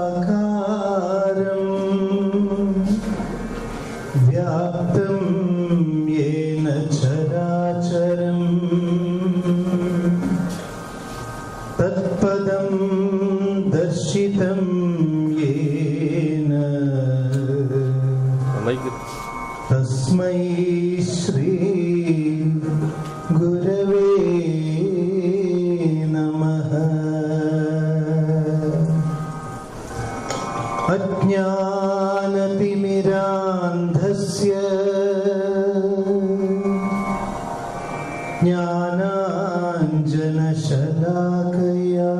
अखण्डमण्डलाकारं व्याप्तं येन चराचरं तत्पदं दर्शितं येन तस्मै श्री गुरवे अज्ञानतिमिरान्धस्य ज्ञानाञ्जनशलाकया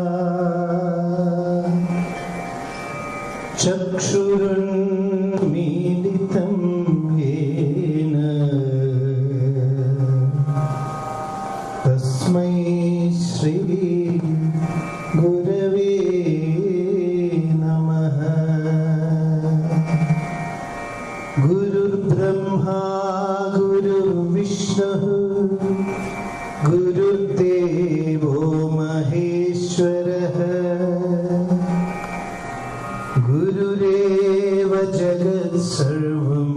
चक्षुरुन्मीलितं येन तस्मै श्री गुरवे गुरुर्ब्रह्मा गुरुर्विष्णुः गुरुर्देवो महेश्वरः गुरुरेव जगत्सर्वं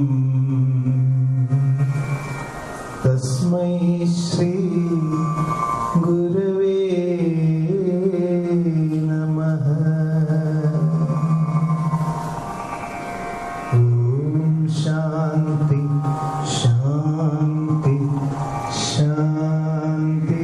तस्मै श्री गुरवे नमः। शांति शांति शांति।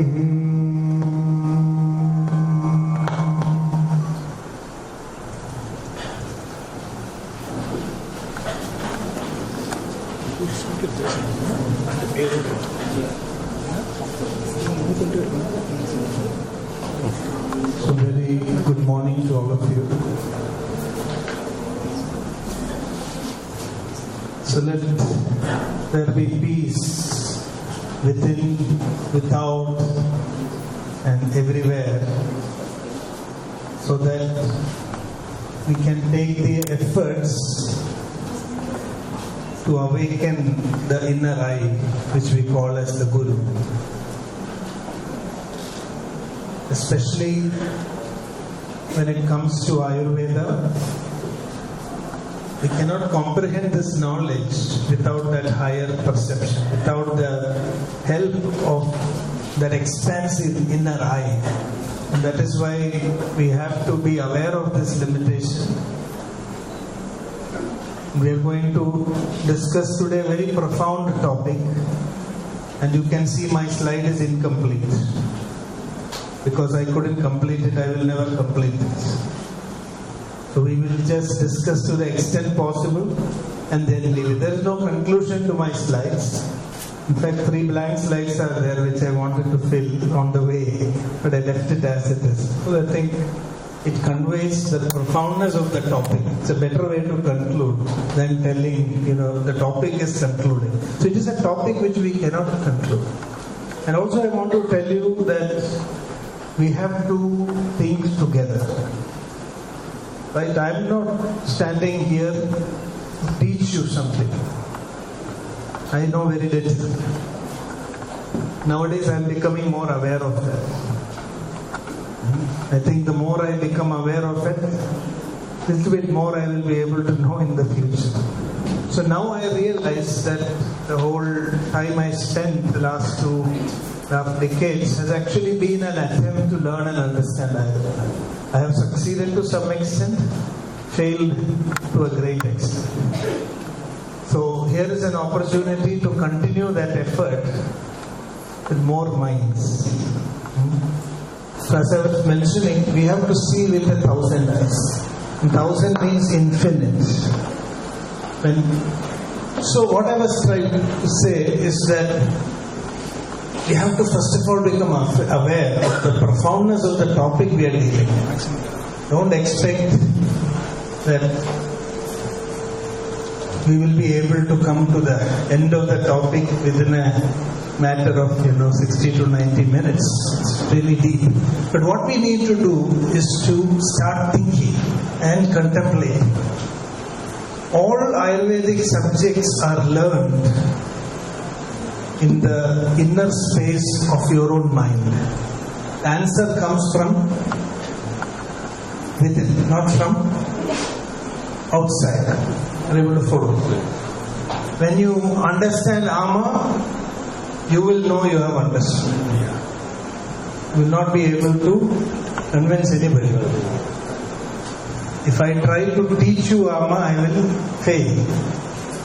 So very good morning to all of you. So let there be peace within, without, and everywhere, so that we can take the efforts to awaken the inner eye, which we call as the Guru. Especially when it comes to Ayurveda, we cannot comprehend this knowledge without that higher perception, without the help of that expansive inner eye. And that is why we have to be aware of this limitation. We are going to discuss today a very profound topic, and you can see my slide is incomplete. Because I couldn't complete it, I will never complete it. So we will just discuss to the extent possible and then leave it. There is no conclusion to my slides. In fact, 3 blank slides are there which I wanted to fill on the way, but I left it as it is. So I think it conveys the profoundness of the topic. It's a better way to conclude than telling, the topic is concluding. So it is a topic which we cannot conclude. And also I want to tell you that we have to think together. Right? I am not standing here to teach you something. I know very little. Nowadays I am becoming more aware of that. I think the more I become aware of it, a little bit more I will be able to know in the future. So now I realize that the whole time I spent the last 2.5 decades has actually been an attempt to learn and understand Ayurveda. I have succeeded to some extent, failed to a great extent. So here is an opportunity to continue that effort with more minds. So as I was mentioning, we have to see with 1,000 eyes. And 1,000 means infinite. So what I was trying to say is that we have to first of all become aware of the profoundness of the topic we are dealing with. Don't expect that we will be able to come to the end of the topic within a matter of 60 to 90 minutes. It's really deep. But what we need to do is to start thinking and contemplating. all Ayurvedic subjects are learned in the inner space of your own mind. The answer comes from within, not from outside. Are you able to follow? When you understand Ama, you will know you have understood. You will not be able to convince anybody. If I try to teach you Ama, I will fail.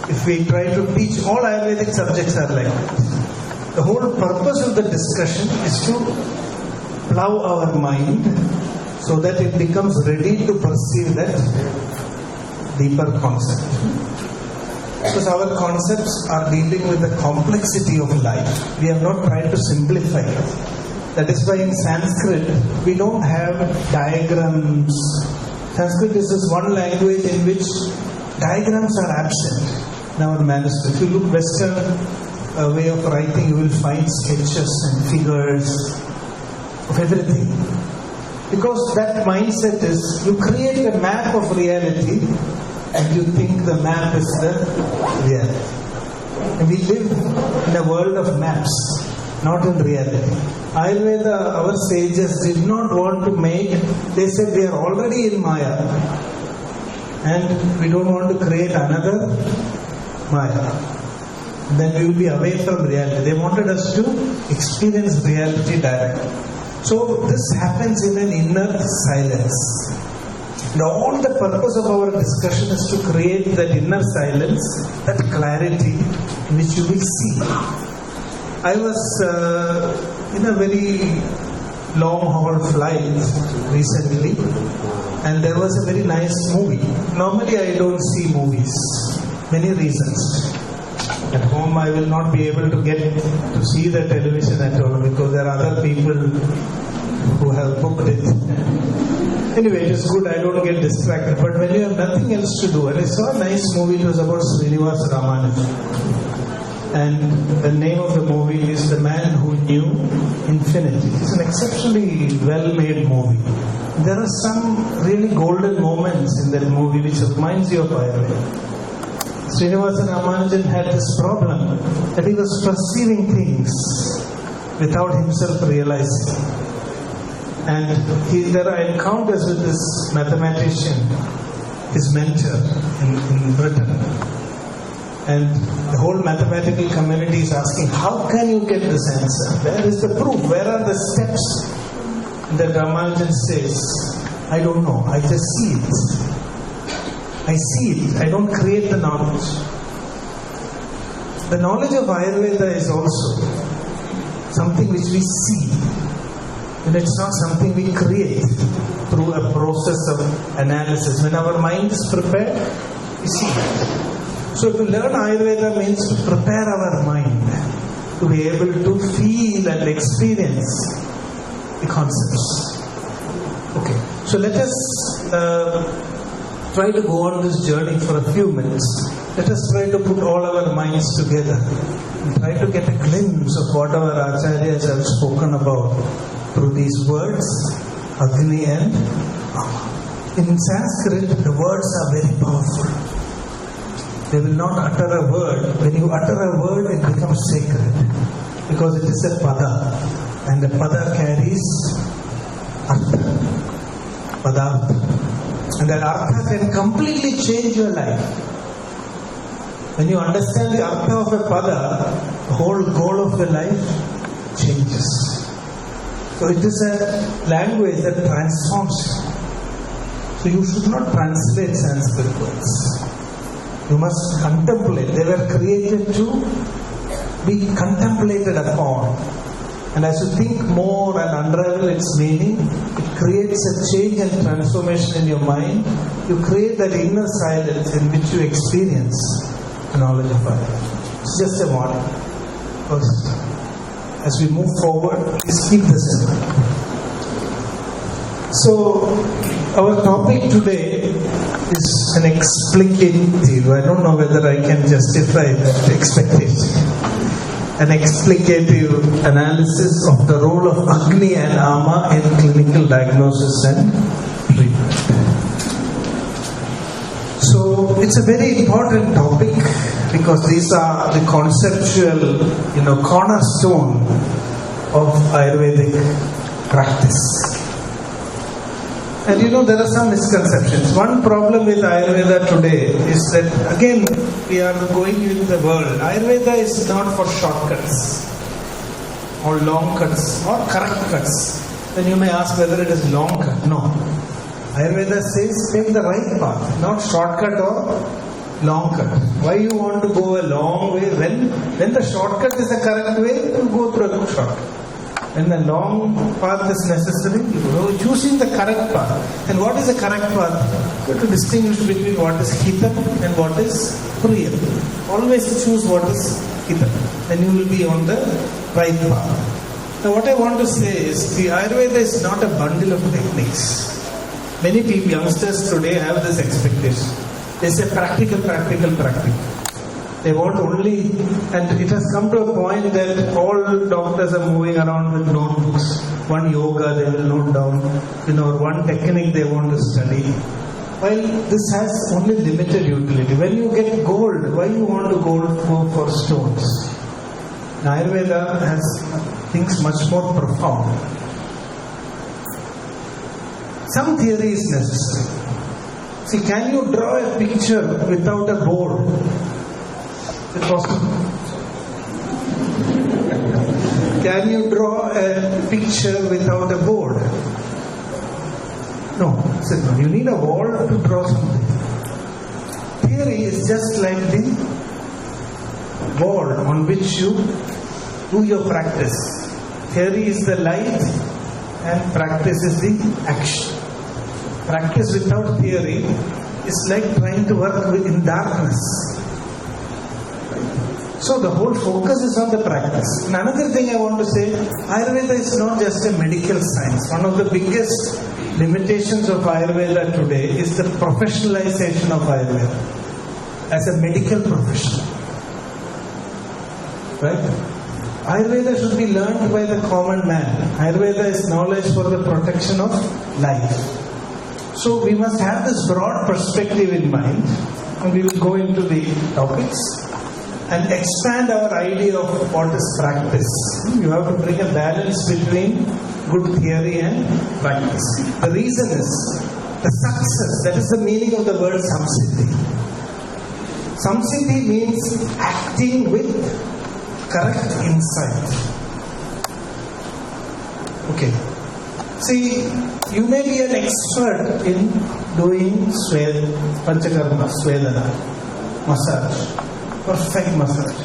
If we try to teach, all Ayurvedic subjects are like that. The whole purpose of the discussion is to plow our mind so that it becomes ready to perceive that deeper concept. Because our concepts are dealing with the complexity of life. We have not tried to simplify it. That is why in Sanskrit, we don't have diagrams. Sanskrit is this one language in which diagrams are absent in our manuscript. If you look Western way of writing, you will find sketches and figures of everything. Because that mindset is, you create a map of reality and you think the map is the reality. And we live in a world of maps, not in reality. Ayurveda, our sages did not want to make, they said we are already in Maya and we don't want to create another Maya. Then we will be away from reality. They wanted us to experience reality directly. So this happens in an inner silence. And all the purpose of our discussion is to create that inner silence, that clarity in which you will see. I was in a very long haul flight recently and there was a very nice movie. Normally I don't see movies. Many reasons. At home I will not be able to get to see the television at all because there are other people who have booked it. Anyway, it is good I don't get distracted. But when you have nothing else to do, and I saw a nice movie, it was about Srinivasa Ramanujan. And the name of the movie is The Man Who Knew Infinity. It's an exceptionally well-made movie. There are some really golden moments in that movie which reminds you of Ayurveda. Srinivasa Ramanujan had this problem that he was perceiving things without himself realizing. And there are encounters with this mathematician, his mentor in Britain. And the whole mathematical community is asking, how can you get this answer? Where is the proof? Where are the steps? And then Ramanujan says, I don't know, I just see it. I see it, I don't create the knowledge. The knowledge of Ayurveda is also something which we see. And it's not something we create through a process of analysis. When our mind is prepared, we see it. So to learn Ayurveda means to prepare our mind to be able to feel and experience the concepts. Okay, so let us try to go on this journey for a few minutes. Let us try to put all our minds together and try to get a glimpse of what our acharyas have spoken about through these words, Agni and Ama. In Sanskrit, the words are very powerful. They will not utter a word. When you utter a word, it becomes sacred because it is a pada, and the pada carries artha, padartha. And that artha can completely change your life. When you understand the artha of a pada, the whole goal of your life changes. So it is a language that transforms you. So you should not translate Sanskrit words. You must contemplate. They were created to be contemplated upon. And as you think more and unravel its meaning, it creates a change and transformation in your mind. You create that inner silence in which you experience the knowledge of Ayurveda. It's just a warning. First, as we move forward, please keep this in mind. So, our topic today is an explicative. I don't know whether I can justify that expectation. An explicative analysis of the role of Agni and Ama in clinical diagnosis and treatment. So, it's a very important topic because these are the conceptual, cornerstone of Ayurvedic practice. And there are some misconceptions. One problem with Ayurveda today is that, again, we are going with the world. Ayurveda is not for shortcuts or long cuts or correct cuts. Then you may ask whether it is long cut. No. Ayurveda says take the right path, not shortcut or long cut. Why you want to go a long way when the shortcut is the correct way, you go through a shortcut. When the long path is necessary, you are choosing the correct path. And what is the correct path? You have to distinguish between what is hitam and what is priya. Always choose what is hitam. Then you will be on the right path. Now what I want to say is, the Ayurveda is not a bundle of techniques. Many people, youngsters today have this expectation. They say practical. They want only, and it has come to a point that all doctors are moving around with notebooks. One yoga they will note down, or one technique they want to study. While this has only limited utility. When you get gold, why you want to go for stones? Ayurveda has things much more profound. Some theory is necessary. See, can you draw a picture without a board? Is it possible? Can you draw a picture without a board? No. You need a wall to draw something. Theory is just like the wall on which you do your practice. Theory is the light and practice is the action. Practice without theory is like trying to work in darkness. So the whole focus is on the practice. And another thing I want to say, Ayurveda is not just a medical science. One of the biggest limitations of Ayurveda today is the professionalization of Ayurveda as a medical profession. Right? Ayurveda should be learned by the common man. Ayurveda is knowledge for the protection of life. So we must have this broad perspective in mind, and we will go into the topics and expand our idea of what is practice. You have to bring a balance between good theory and practice. The reason is the success, that is the meaning of the word Samsiddhi. Samsiddhi means acting with correct insight. Okay. See, you may be an expert in doing Panchakarma, Svedana, massage, perfect massage.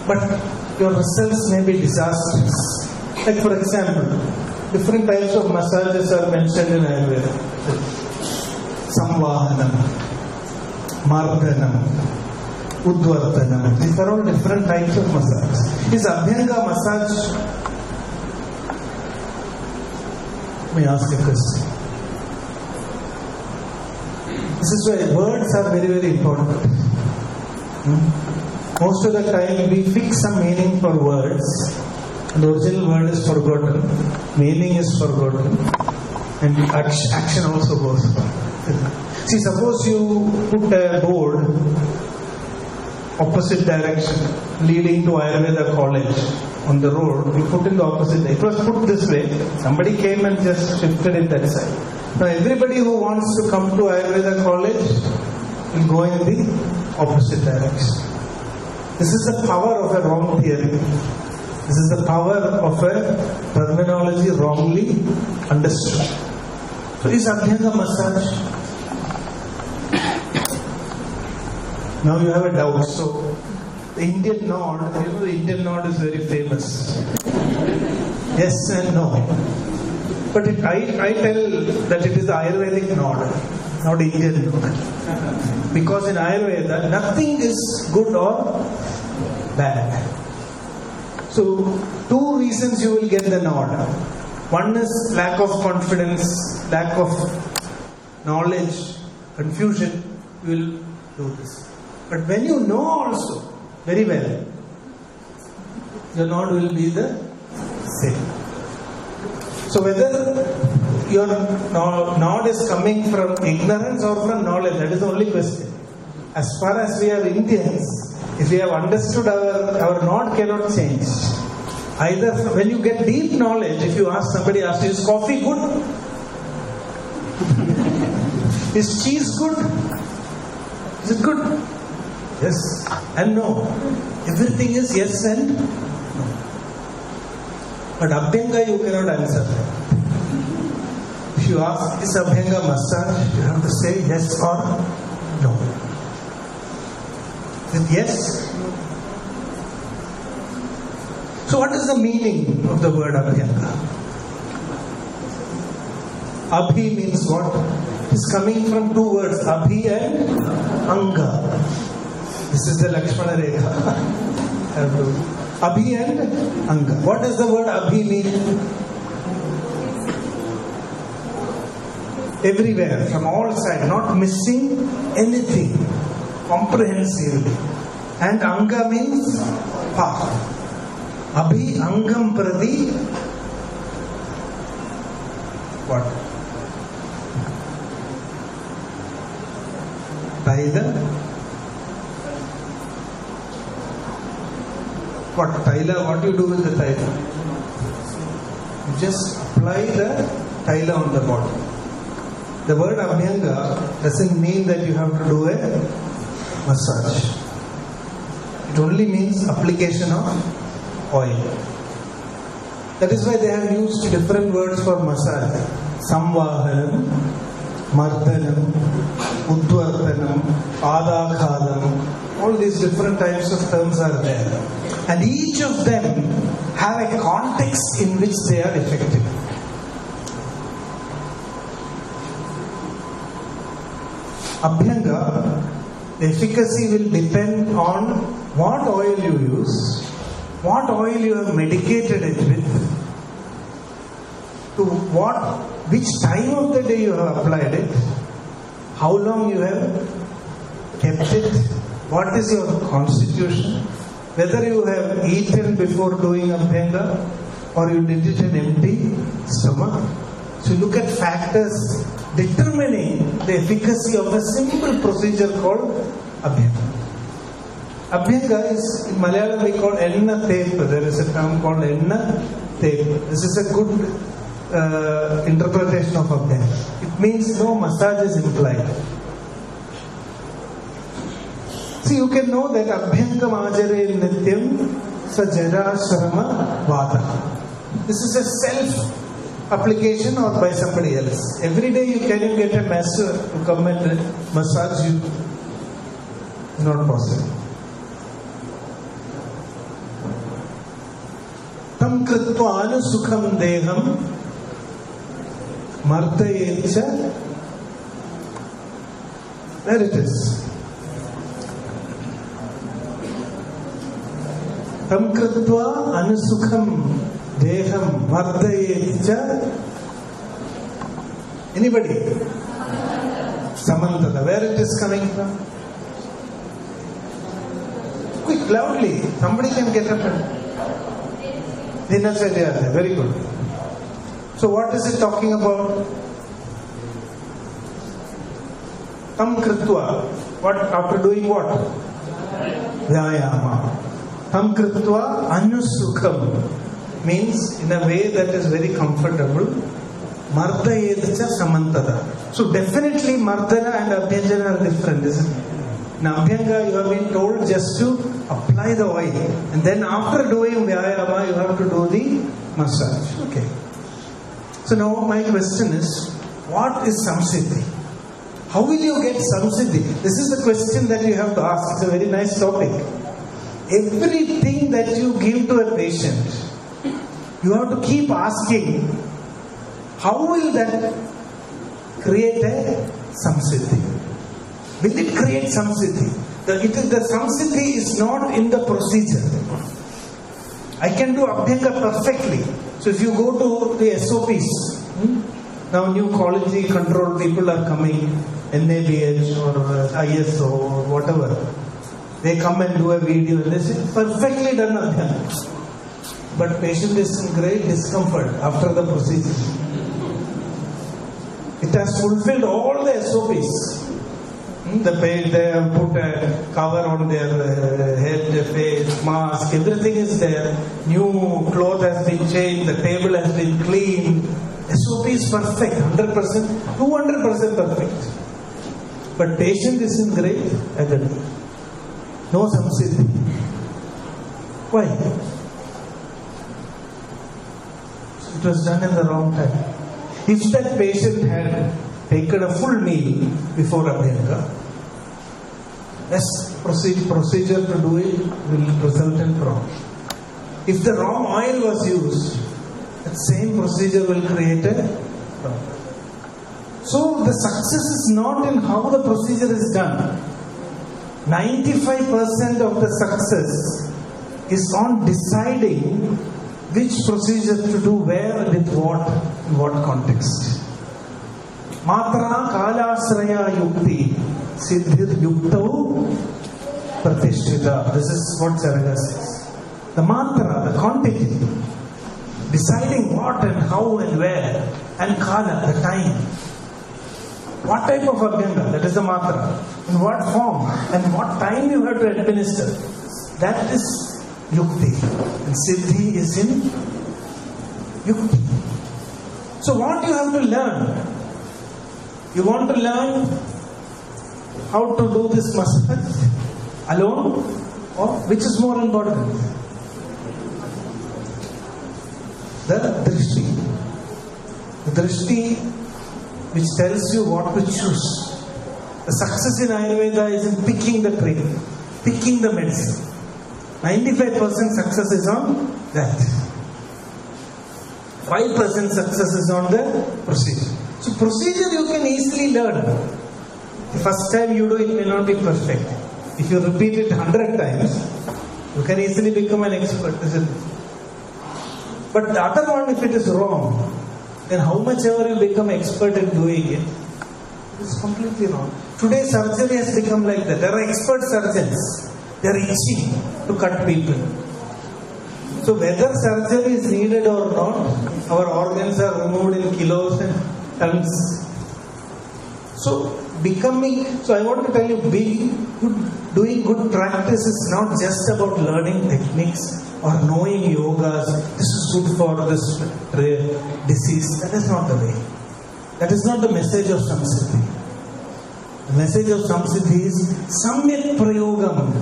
But your results may be disastrous. Like for example, different types of massages are mentioned in Ayurveda. Samvahanam, Mardhanam, Udvartanam. These are all different types of massage. Is Abhyanga massage? Let me ask a question. This is why words are very, very important. Most of the time we fix some meaning for words, and the original word is forgotten, meaning is forgotten, and action also goes wrong. See, suppose you put a board opposite direction leading to Ayurveda college on the road, you put in the opposite way. It was put this way, somebody came and just shifted it that side. Now everybody who wants to come to Ayurveda college will go in the opposite direction. This is the power of a wrong theory. This is the power of a terminology wrongly understood. So is Abhyanga massage? Now you have a doubt. So the Indian nod, the Indian nod is very famous. Yes and no. But I tell that it is the Ayurvedic nod, not Indian nod. Because in Ayurveda, nothing is good or bad. So, two reasons you will get the nod. One is lack of confidence, lack of knowledge, confusion, you will do this. But when you know also very well, your nod will be the same. So whether your nod is coming from ignorance or from knowledge? That is the only question. As far as we are Indians, if we have understood our nod cannot change. Either when you get deep knowledge, if you ask somebody, is coffee good? Is cheese good? Is it good? Yes and no. Everything is yes and no. But Abhyanga you cannot answer. If you ask, is Abhyanga massage? You have to say yes or no. With yes. So what is the meaning of the word Abhyanga? Abhi means what? It's coming from two words, Abhi and Anga. This is the Lakshmana Rekha. Abhi and Anga. What does the word Abhi mean? Everywhere, from all sides, not missing anything, comprehensively. And Anga means path. Abhi Angam Pradi. What? Taila. What? Taila, what do you do with the taila? You just apply the taila on the body. The word Abhyanga doesn't mean that you have to do a massage. It only means application of oil. That is why they have used different words for massage. Samvahanam, Mardhanam, Udvartanam, Adakhadam. All these different types of terms are there. And each of them have a context in which they are effective. Abhyanga, the efficacy will depend on what oil you use, what oil you have medicated it with, to which time of the day you have applied it, how long you have kept it, what is your constitution, whether you have eaten before doing Abhyanga or you did it in empty stomach. So look at factors determining the efficacy of a simple procedure called Abhyanga. Abhyanga is, in Malayalam we call enna tepa. There is a term called enna tepa. This is a good interpretation of Abhyanga. It means no massage is implied. See, you can know that Abhyanga Majare Nityam Sajara Sharama Vada. This is a self-application or by somebody else. Every day you can get a masseur to come and massage you. It's not possible. Tam kritva anusukham deham mardayecha. There it is. Tam kritva anusukham deham mardayecha. Anybody? Samantada. Where it is coming from? Quick, loudly. Somebody can get up and... Dinacharya. Very good. So what is it talking about? Tam kritva. What? After doing what? Vyayama. Tam kritva anusukham means in a way that is very comfortable. Mardayedcha samantada. So definitely Mardana and Abhyanga are different, isn't it? In Abhyanga you have been told just to apply the oil. And then after doing Vyayama you have to do the massage. Okay. So now my question is, what is Samsiddhi? How will you get Samsiddhi? This is the question that you have to ask. It's a very nice topic. Everything that you give to a patient, you have to keep asking, how will that create a Samsiddhi? Will it create Samsiddhi? The Samsiddhi is not in the procedure. I can do Abhyanga perfectly. So if you go to the SOPs, now new quality control people are coming, NABH or ISO or whatever. They come and do a video and they say, perfectly done Abhyanga. But patient is in great discomfort after the procedure. It has fulfilled all the SOPs. They have put a cover on their head, face, mask, everything is there. New cloth has been changed, the table has been cleaned. SOP is perfect, 100%, 200% perfect. But patient is in great agony. No Samsiddhi. Why? It was done in the wrong time. If that patient had taken a full meal before Abhyanga, this procedure to do it will result in problem. If the wrong oil was used, that same procedure will create a problem. So the success is not in how the procedure is done. 95% of the success is on deciding which procedure to do where, with what, in what context. Matra kalasraya yukti siddhir yuktau pratishtita. This is what Charaka says. The matra, the quantity, deciding what and how and where, and kala, the time. What type of abhyanga? That is the matra. In what form and what time you have to administer. That is yukti. And siddhi is in yukti. So what you have to learn? You want to learn how to do this massage alone, or which is more important? The drishti. The drishti which tells you what to choose. The success in Ayurveda is in picking the treatment, picking the medicine. 95% success is on that. 5% success is on the procedure. So procedure you can easily learn. The first time you do it may not be perfect. If you repeat it 100 times, you can easily become an expert, isn't it? But the other one, if it is wrong, then how much ever you become expert in doing it, it's completely wrong. Today surgery has become like that. There are expert surgeons. They are itching to cut people. So whether surgery is needed or not, our organs are removed in kilos and tons. So I want to tell you, doing good practice is not just about learning techniques or knowing yogas. This is good for this disease. That is not the way. That is not the message of Samsiddhi. The message of Samsiddhi is Samyak Prayogam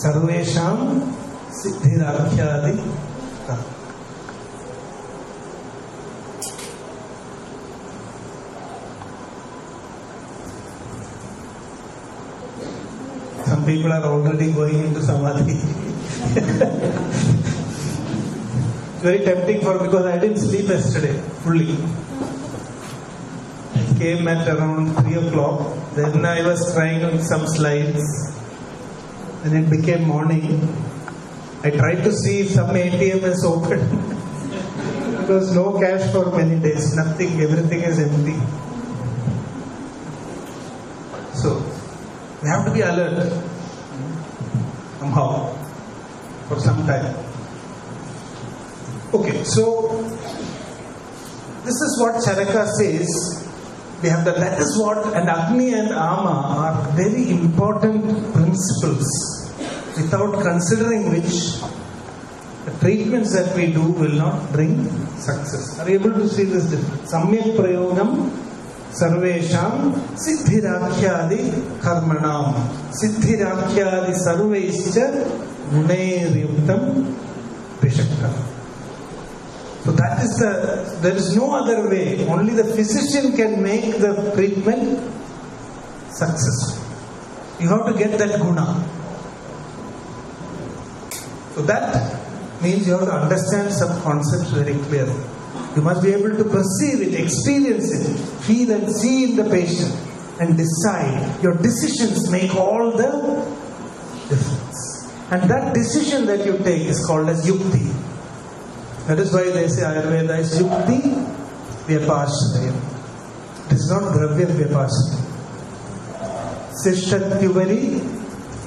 Sarvesham Siddhirakyadi. Some people are already going into Samadhi. Very tempting because I didn't sleep yesterday fully. I came at around 3 o'clock. Then I was trying some slides. Then it became morning. I tried to see if some ATM is open. There was no cash for many days. Nothing. Everything is empty. So we have to be alert somehow for some time. Okay, so this is what Charaka says. We have that is what, and Agni and Ama are very important principles, without considering which the treatments that we do will not bring success. Are you able to see this difference? Samyak Prayogam Sarvesham Siddhirakyadi Karmanam Siddhirakyadi Sarveischa Gunair-yuktam Pishakta. So that is there is no other way. Only the physician can make the treatment successful. You have to get that guna. So that means you have to understand some concepts very clearly. You must be able to perceive it, experience it, feel and see in the patient, and decide. Your decisions make all the difference. And that decision that you take is called as yukti. That is why they say Ayurveda is yukti vyapashrayam. It is not dravya vyapashrayam. Sishtatyuvari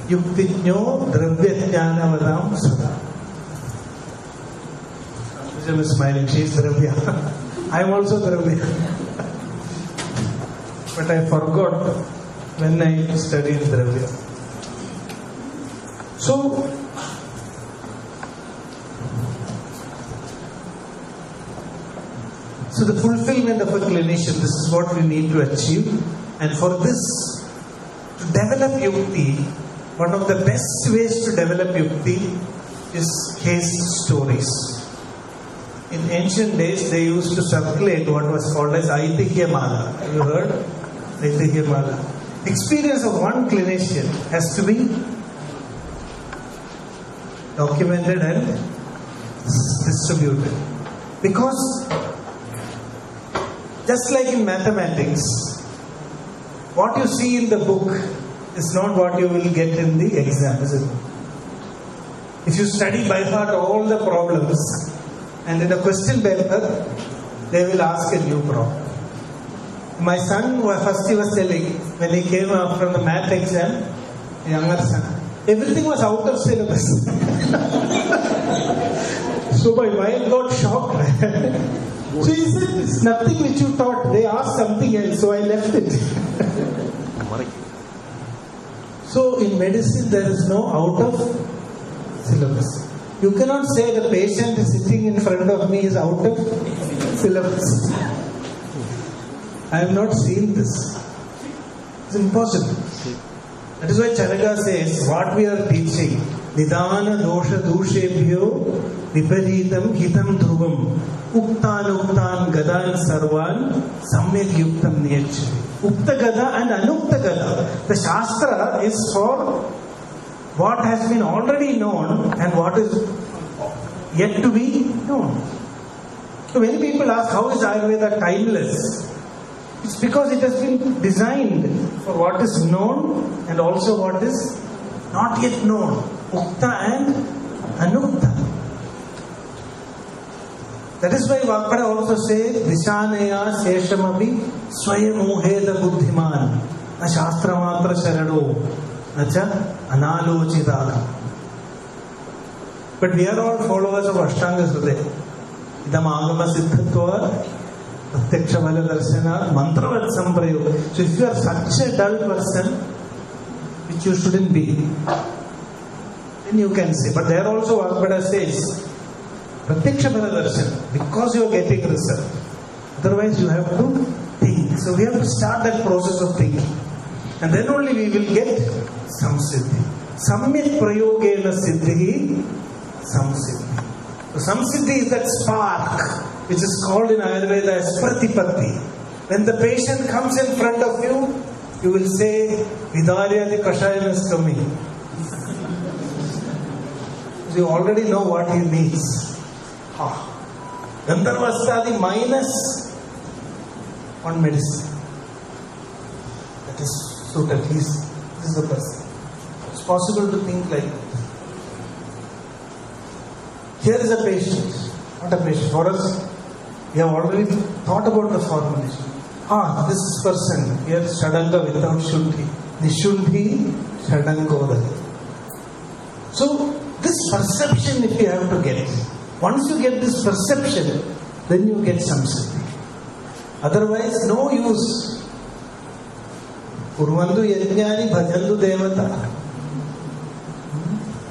yuktinyo dravya jnanavadam sada. Vijay is smiling. She is dravya. I am also dravya. but I forgot when I studied Dravya. So the fulfillment of a clinician, this is what we need to achieve. And for this, to develop yukti, one of the best ways to develop yukti is case stories. In ancient days, they used to circulate what was called as Aitihya-mala. Have you heard? Aitihya-mala. Experience of one clinician has to be documented and distributed. Because just like in mathematics, what you see in the book is not what you will get in the exam, is it? If you study by heart all the problems, and in a question paper, they will ask a new problem. My son, first he was telling, when he came up from the math exam, younger son, everything was out of syllabus. So my mind got shocked. So he said, it's nothing which you taught. They asked something else, so I left it. So in medicine, there is no out of syllabus. You cannot say the patient sitting in front of me is out of syllabus. I have not seen this. It's impossible. That is why Charaka says, what we are teaching, Nidana dosha dushebhyo viparitam hitam dhruvam uktan gadan sarvan samyak yuktam niyachvi. Ukta gada and anukta gada. The Shastra is for what has been already known and what is yet to be known. So many people ask, how is Ayurveda timeless? It's because it has been designed for what is known and also what is not yet known. Ukta and Anukta. That is why Vakpada also says, Dishaneya Seshamabi Swayam Uheda Buddhiman Na Shastra Matra Sharado Nacha Analochidala. But we are all followers of Ashtanga Sudhe. Idam Agama Siddhatva Pratyaksha Bala Darsana Mantravat Samprayoga. So if you are such a dull person, which you shouldn't be, then you can say. But there also Vakpada says, Pratyaksha Bala Darsana, because you are getting result. Otherwise you have to think. So we have to start that process of thinking. And then only we will get Samsiddhi. Samyat Prayogena Siddhi Samsiddhi. So Samsiddhi is that spark which is called in Ayurveda as Pratipatti. When the patient comes in front of you, you will say, Vidaryadi Kashayam is coming. So you already know what he needs. Gandharvastadi minus one medicine. That is suited. This is the person. It's possible to think like that. Here is a patient. Not a patient. For us, we have already thought about the formulation. This person, here Shadanga without Shuddhi. Nishuddhi Shadangodari. So, this perception if you have to get. Once you get this perception, then you get Samsiddhi. Otherwise, no use. Kurvandu yajnani bhajandu devata.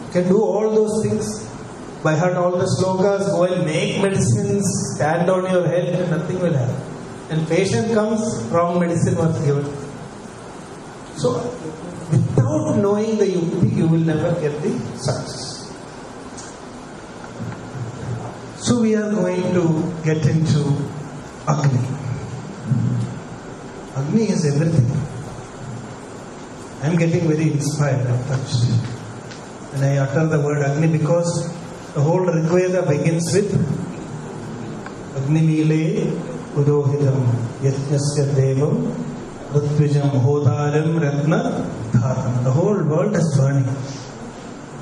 You can do all those things. By heart all the slokas, go and make medicines, stand on your head, and nothing will happen. And patient comes, wrong medicine was given. So, without knowing the yukti, you will never get the success. So we are going to get into Agni. Agni is everything. I am getting very inspired and touched when I utter the word Agni, because the whole Rigveda begins with Agni Nile Purohitam Yajnasya Devam Rutvijam Hodaram Ratna Dharam. The whole world is burning.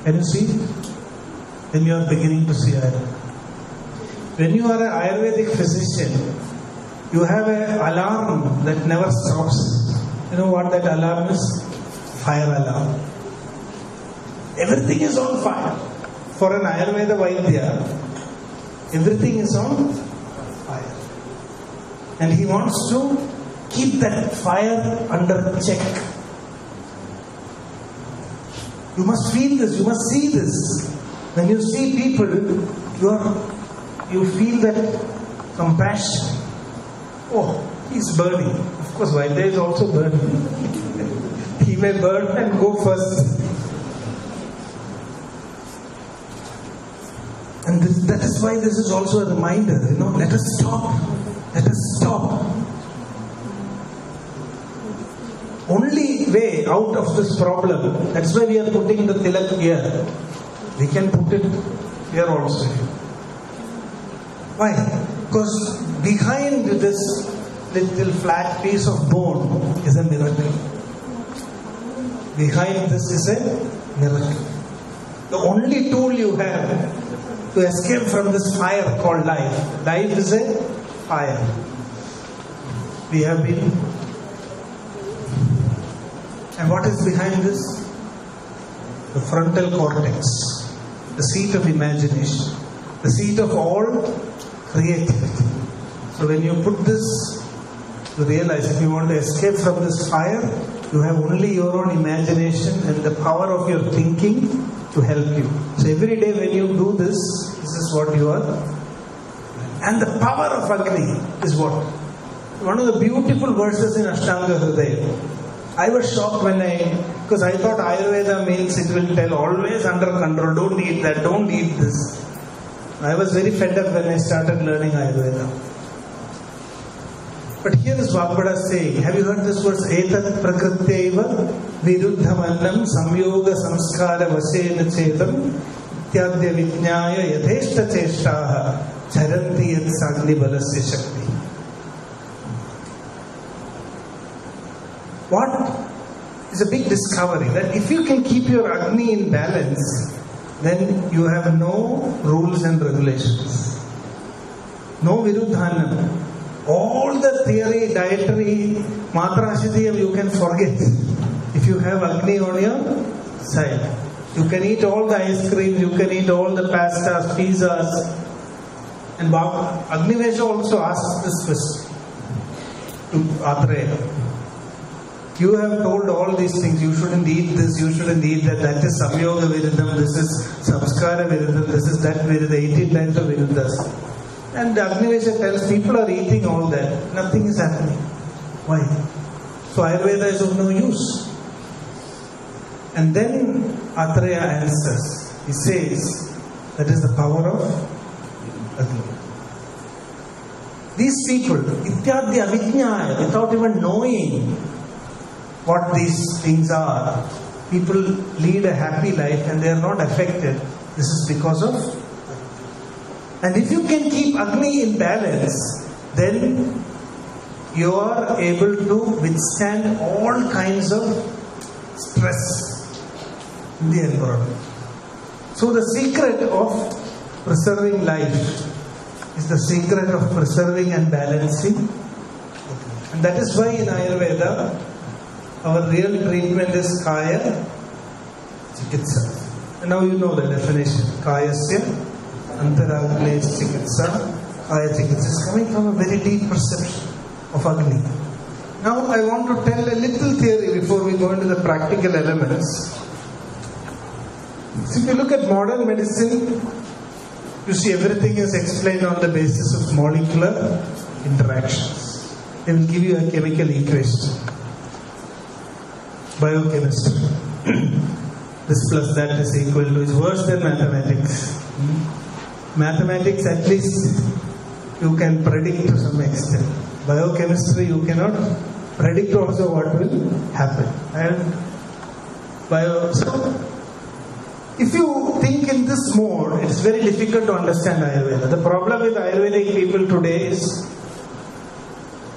Can you see it? Then you are beginning to see Ayurveda. When you are an Ayurvedic physician, you have an alarm that never stops. You know what that alarm is? Fire alarm. Everything is on fire. For an Ayurveda Vaidya, everything is on fire. And he wants to keep that fire under check. You must feel this, you must see this. When you see people, you feel that compassion. Oh, he's burning. Of course, Vaidya is also burning. He may burn and go first. And that is why this is also a reminder, let us stop. Let us stop. Only way out of this problem, that's why we are putting the tilak here. We can put it here also. Why? Because behind this little flat piece of bone is a miracle. Behind this is a miracle. The only tool you have to escape from this fire called life. Life is a fire. We have been. And what is behind this? The frontal cortex, the seat of imagination, the seat of all creativity. So when you put this, you realize if you want to escape from this fire, you have only your own imagination and the power of your thinking to help you. So every day when you do this, this is what you are. And the power of Agni is what? One of the beautiful verses in Ashtanga Hridaya. I was shocked because I thought Ayurveda means it will tell always under control, don't eat that, don't eat this. I was very fed up when I started learning Ayurveda. But here is Vagbhada saying, have you heard this verse? Etat prakrityaiva viruddhamannam samyoga samskara vasena chedam ityadya vijnaya yadheshta cheshtaha charanti yat sagni balasya shakti. What is a big discovery? That if you can keep your Agni in balance, then you have no rules and regulations. No viruddhanam. All the theory, dietary, matra siddhiyam you can forget. If you have Agni on your side. You can eat all the ice cream, you can eat all the pastas, pizzas. And Agnivesha also asks this question to Atreya. You have told all these things, you shouldn't eat this, you shouldn't eat that, that is Samyoga Viruddham, this is Samskara Viruddham, this is that Viruddha, 18 types of Viruddhas. And Agnivesha tells people are eating all that, nothing is happening. Why? So Ayurveda is of no use. And then Atreya answers, he says, that is the power of Agni. These people, ityadya vinyaya, without even knowing what these things are, people lead a happy life and they are not affected. This is because of. And if you can keep Agni in balance, then you are able to withstand all kinds of stress in the environment. So the secret of preserving life is the secret of preserving and balancing. And that is why in Ayurveda, our real treatment is Kaya Chikitsa. And now you know the definition. Kayasya Antaragni Chikitsa. Kaya Chikitsa is coming from a very deep perception of Agni. Now I want to tell a little theory before we go into the practical elements. So if you look at modern medicine, you see everything is explained on the basis of molecular interactions. They will give you a chemical equation. Biochemistry. This plus that is equal to, is worse than mathematics. Mathematics at least you can predict to some extent. Biochemistry you cannot predict also what will happen. And so if you think in this mode, it's very difficult to understand Ayurveda. The problem with Ayurvedic people today is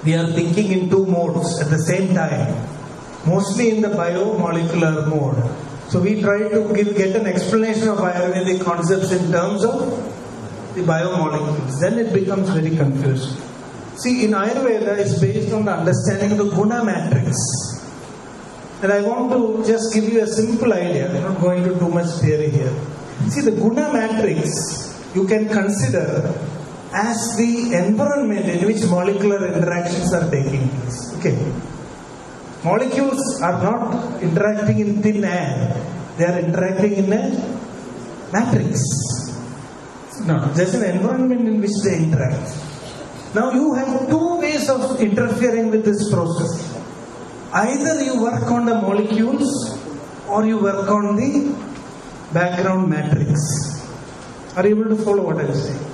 we are thinking in two modes at the same time. Mostly in the biomolecular mode. So we try to get an explanation of Ayurvedic concepts in terms of the biomolecules. Then it becomes very confusing. See, in Ayurveda, it's based on the understanding of the guna matrix. And I want to just give you a simple idea. I'm not going into too much theory here. See, the guna matrix, you can consider as the environment in which molecular interactions are taking place. Okay. Molecules are not interacting in thin air. They are interacting in a matrix. No, there's an environment in which they interact. Now you have two ways of interfering with this process. Either you work on the molecules or you work on the background matrix. Are you able to follow what I am saying?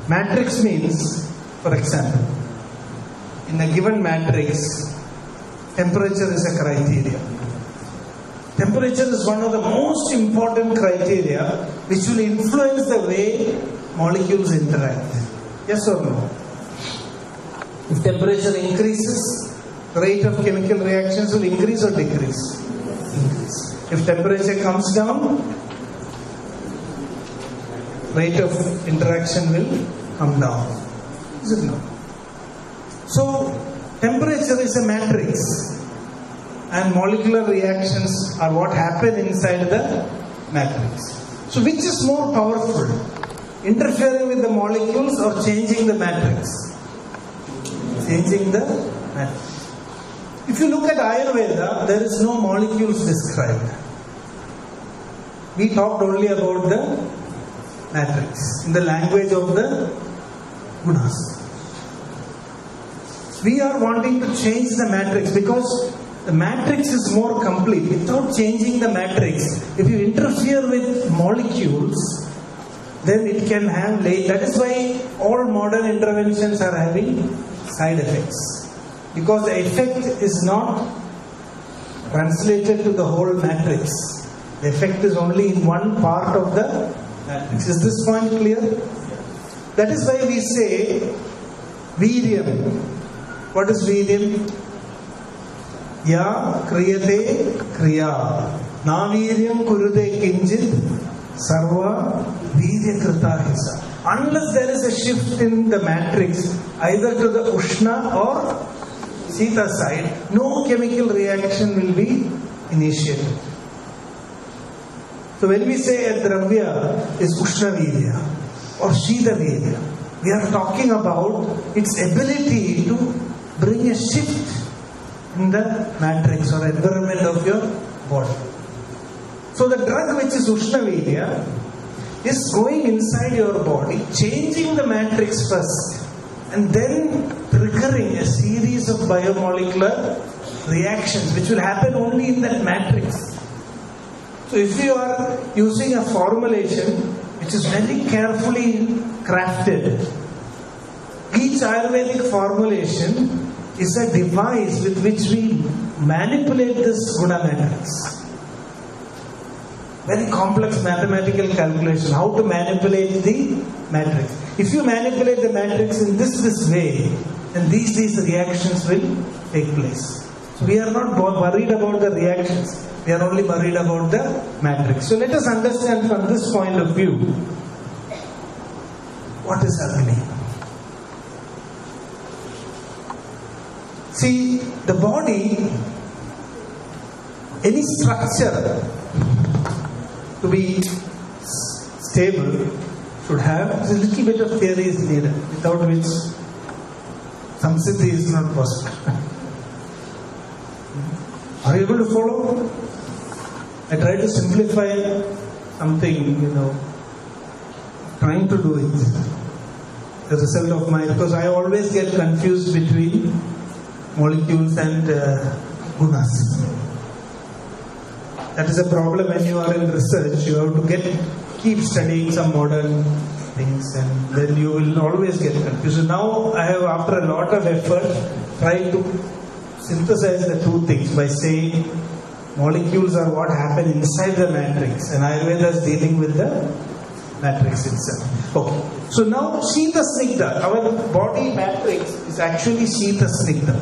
Matrix means, for example, in a given matrix, temperature is a criteria. Temperature is one of the most important criteria which will influence the way molecules interact. Yes or no? If temperature increases, the rate of chemical reactions will increase or decrease? Increase. If temperature comes down, rate of interaction will come down. Is it not? So, temperature is a matrix and molecular reactions are what happen inside the matrix. So, which is more powerful? Interfering with the molecules or changing the matrix? Changing the matrix. If you look at Ayurveda, there is no molecules described. We talked only about the matrix in the language of the gunas. We are wanting to change the matrix because the matrix is more complete. Without changing the matrix, if you interfere with molecules, then it can have that is why all modern interventions are having side effects. Because the effect is not translated to the whole matrix. The effect is only in one part of the matrix. Is this point clear? That is why we say Viryam. What is Viryam? Ya kriyate kriya. Na Viryam kurude kinjit sarva virya krita hisa. Unless there is a shift in the matrix, either to the Ushna or Sita side, no chemical reaction will be initiated. So when we say a dravya is Ushna Virya or Shita Virya, we are talking about its ability to bring a shift in the matrix or environment of your body. So the drug which is Ushna Virya is going inside your body, changing the matrix first, and then triggering a series of biomolecular reactions which will happen only in that matrix. So if you are using a formulation which is very carefully crafted, each Ayurvedic formulation is a device with which we manipulate this guna matrix. Very complex mathematical calculation, how to manipulate the matrix. If you manipulate the matrix in this way, then these reactions will take place. So we are not worried about the reactions, we are only worried about the matrix. So let us understand from this point of view what is happening. See, the body, any structure to be stable should have a little bit of theory is needed, without which Samsiddhi is not possible. Are you able to follow? I try to simplify something, trying to do it. The result of because I always get confused between molecules and gunas. That is a problem when you are in research. You have to keep studying some modern things, and then you will always get confused. So now I have, after a lot of effort, tried to synthesize the two things by saying molecules are what happen inside the matrix, and Ayurveda is dealing with the matrix itself. Okay. So now Shita Snigdha, our body matrix is actually Shita Snigdha.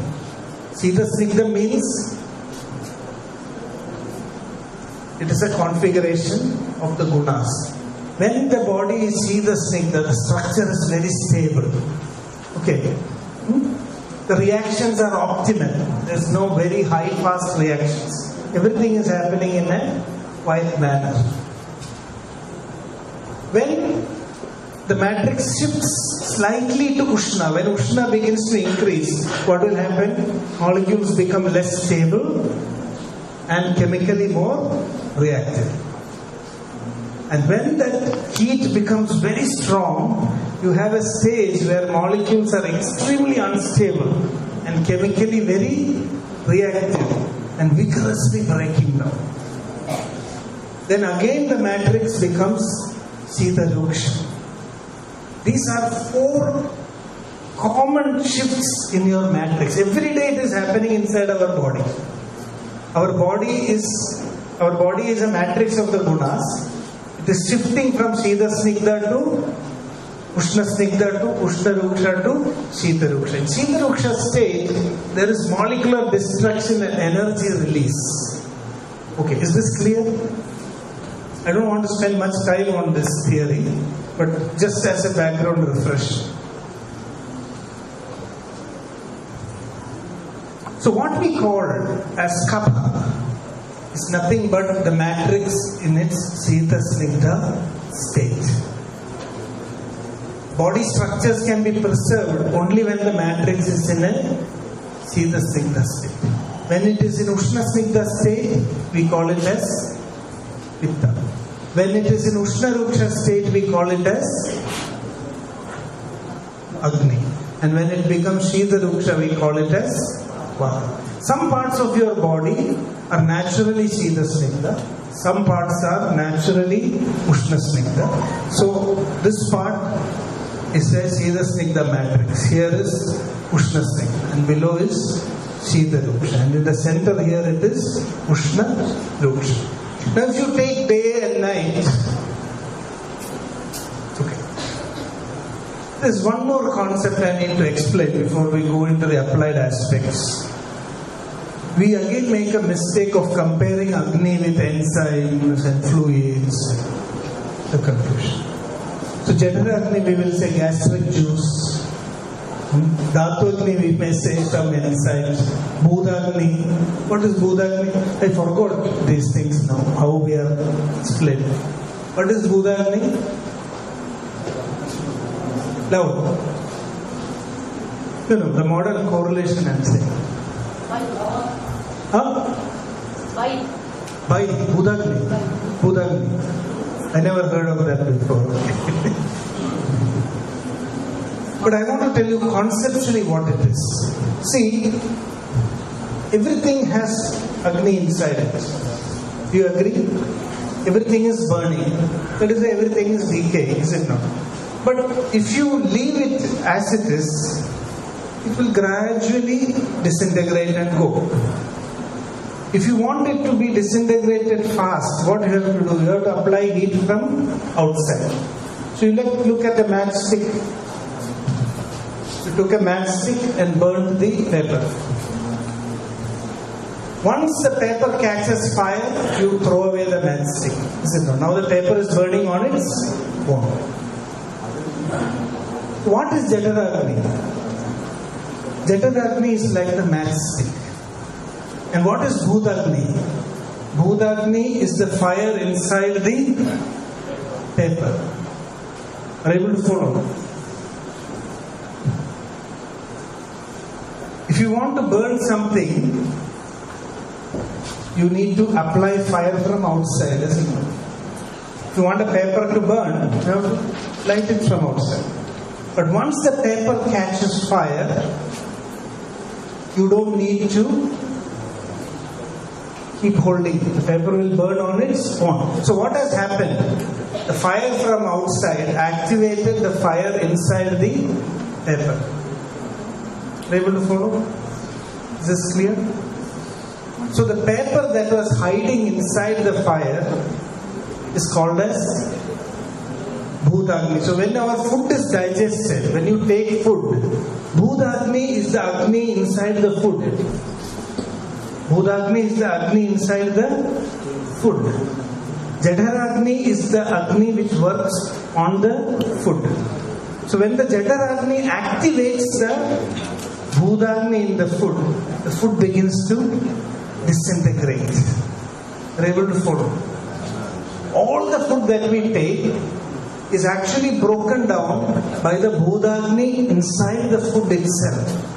Shita Snigdha means it is a configuration of the gunas. When the body is Shita Snigdha, the structure is very stable. Okay. The reactions are optimal. There is no very high fast reactions. Everything is happening in a quiet manner. When the matrix shifts slightly to Ushna. When Ushna begins to increase, what will happen? Molecules become less stable and chemically more reactive. And when that heat becomes very strong, you have a stage where molecules are extremely unstable and chemically very reactive and vigorously breaking down. Then again the matrix becomes Shita Ruksha. These are 4 common shifts in your matrix. Every day it is happening inside our body. Our body is a matrix of the gunas. It is shifting from Shita Snigdha to Ushna Snigdha to Ushna Ruksha to Shita Ruksha. In Shita Ruksha state, there is molecular destruction and energy release. Okay, is this clear? I don't want to spend much time on this theory, but just as a background refresh. So what we call as kapha is nothing but the matrix in its Shita Snigdha state. Body structures can be preserved only when the matrix is in a Shita Snigdha state. When it is in Ushna Snigdha state, we call it as Pitta. When it is in Ushna Ruksha state, we call it as Agni. And when it becomes Shita Ruksha, we call it as Vata. Some parts of your body are naturally Shita Snigdha. Some parts are naturally Ushna Snigdha. So this part is a Shita Snigdha matrix. Here is Ushna Snigdha and below is Shita Ruksha. And in the center here it is Ushna Ruksha. Now if you take day and night, okay. There's one more concept I need to explain before we go into the applied aspects. We again make a mistake of comparing Agni with enzymes and fluids. The confusion. So Jatara Agni we will say gastric juice. Dhatu Agni we may say some enzymes. Bhuda Agni. What is Bhuda Agni? I forgot these things now, how we are explaining. What is Bhuda Agni? Loud. No, the modern correlation I am saying. Huh? By Bhuda Agni. Bhuda Agni. I never heard of that before. But I want to tell you conceptually what it is. See, everything has Agni inside it. Do you agree? Everything is burning. That is why everything is decaying, is it not? But if you leave it as it is, it will gradually disintegrate and go. If you want it to be disintegrated fast, what you have to do? You have to apply heat from outside. So you look at the matchstick. You took a matchstick and burned the paper. Once the paper catches fire, you throw away the matchstick. Is it not? Now the paper is burning on its own. What is Jatara Agni? Jatara Agni is like the matchstick. And what is Bhuta Agni? Bhuta Agni is the fire inside the paper. Are you able to follow? If you want to burn something, you need to apply fire from outside, isn't it? If you want a paper to burn, you have to light it from outside. But once the paper catches fire, you don't need to keep holding it. The paper will burn on its own. So what has happened? The fire from outside activated the fire inside the paper. Are you able to follow? Is this clear? So the paper that was hiding inside the fire is called as Bhutagni. So when our food is digested, when you take food, Bhutagni is the Agni inside the food. Bhutagni is the Agni inside the food. Jataragni is the Agni which works on the food. So when the Jataragni activates the Bhutagni in the food begins to disintegrate. Are you able to follow? All the food that we take is actually broken down by the Bhudagni inside the food itself.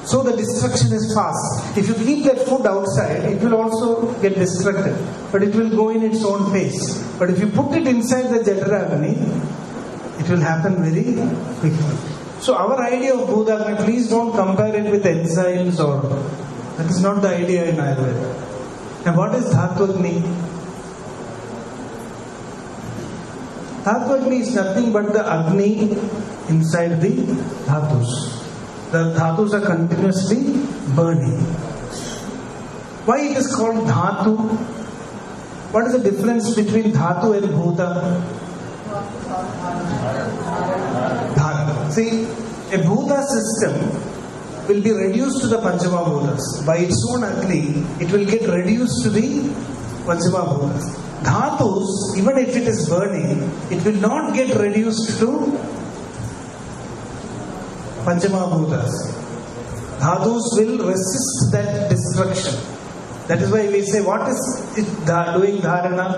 So the destruction is fast. If you keep that food outside, it will also get destructed. But it will go in its own pace. But if you put it inside the Jataragni, it will happen very quickly. So our idea of Bhudagni, please don't compare it with enzymes or... That is not the idea in Ayurveda. And what is Dhatwagni? Dhatwagni is nothing but the Agni inside the Dhatus. The Dhatus are continuously burning. Why it is called Dhatu? What is the difference between Dhatu and Bhuta? Dhatu. See, a Bhuta system will be reduced to the Panchama Bhutas. By its own Agni, it will get reduced to the Panchama Bhutas. Dhatus, even if it is burning, it will not get reduced to Panchama Bhutas. Dhatus will resist that destruction. That is why we say, what is it doing dharana?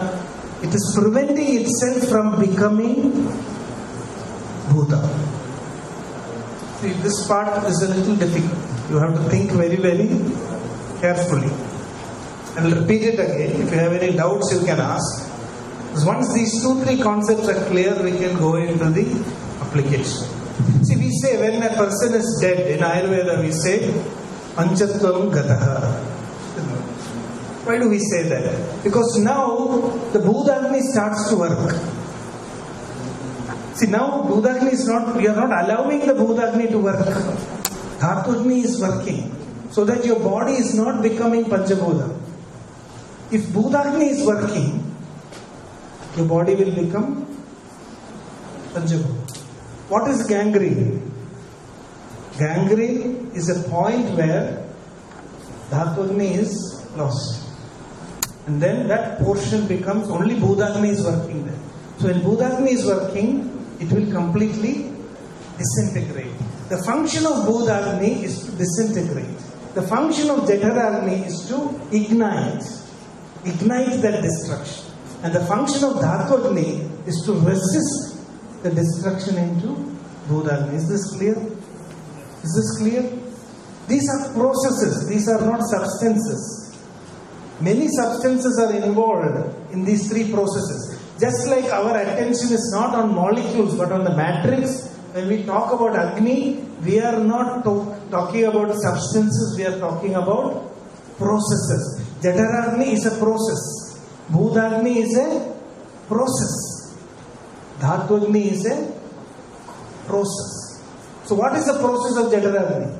It is preventing itself from becoming Bhuta. See, this part is a little difficult. You have to think very, very carefully. I will repeat it again. If you have any doubts, you can ask. Because once these 2-3 concepts are clear, we can go into the application. See, we say when a person is dead, in Ayurveda we say, Panchatvam Gataha. Why do we say that? Because now the Bhudagni starts to work. See, now Bhudagni is not, we are not allowing the Bhudagni to work. Dhatugni is working. So that your body is not becoming Panchabhuta. If Bhudagni is working, your body will become Panchabhuta. What is gangrene? Gangrene is a point where Dhatugni is lost. And then that portion becomes, only Bhudagni is working there. So when Bhudagni is working, it will completely disintegrate. The function of Bhudagni is to disintegrate. The function of Jataragni is to ignite that destruction. And the function of Dhatwagni is to resist the destruction into Bhudagni. Is this clear? Is this clear? These are processes. These are not substances. Many substances are involved in these 3 processes. Just like our attention is not on molecules but on the matrix, when we talk about Agni, we are not talking about substances, we are talking about processes. Jataragni is a process. Bhudagni is a process. Dhatwagni is a process. So what is the process of Jataragni?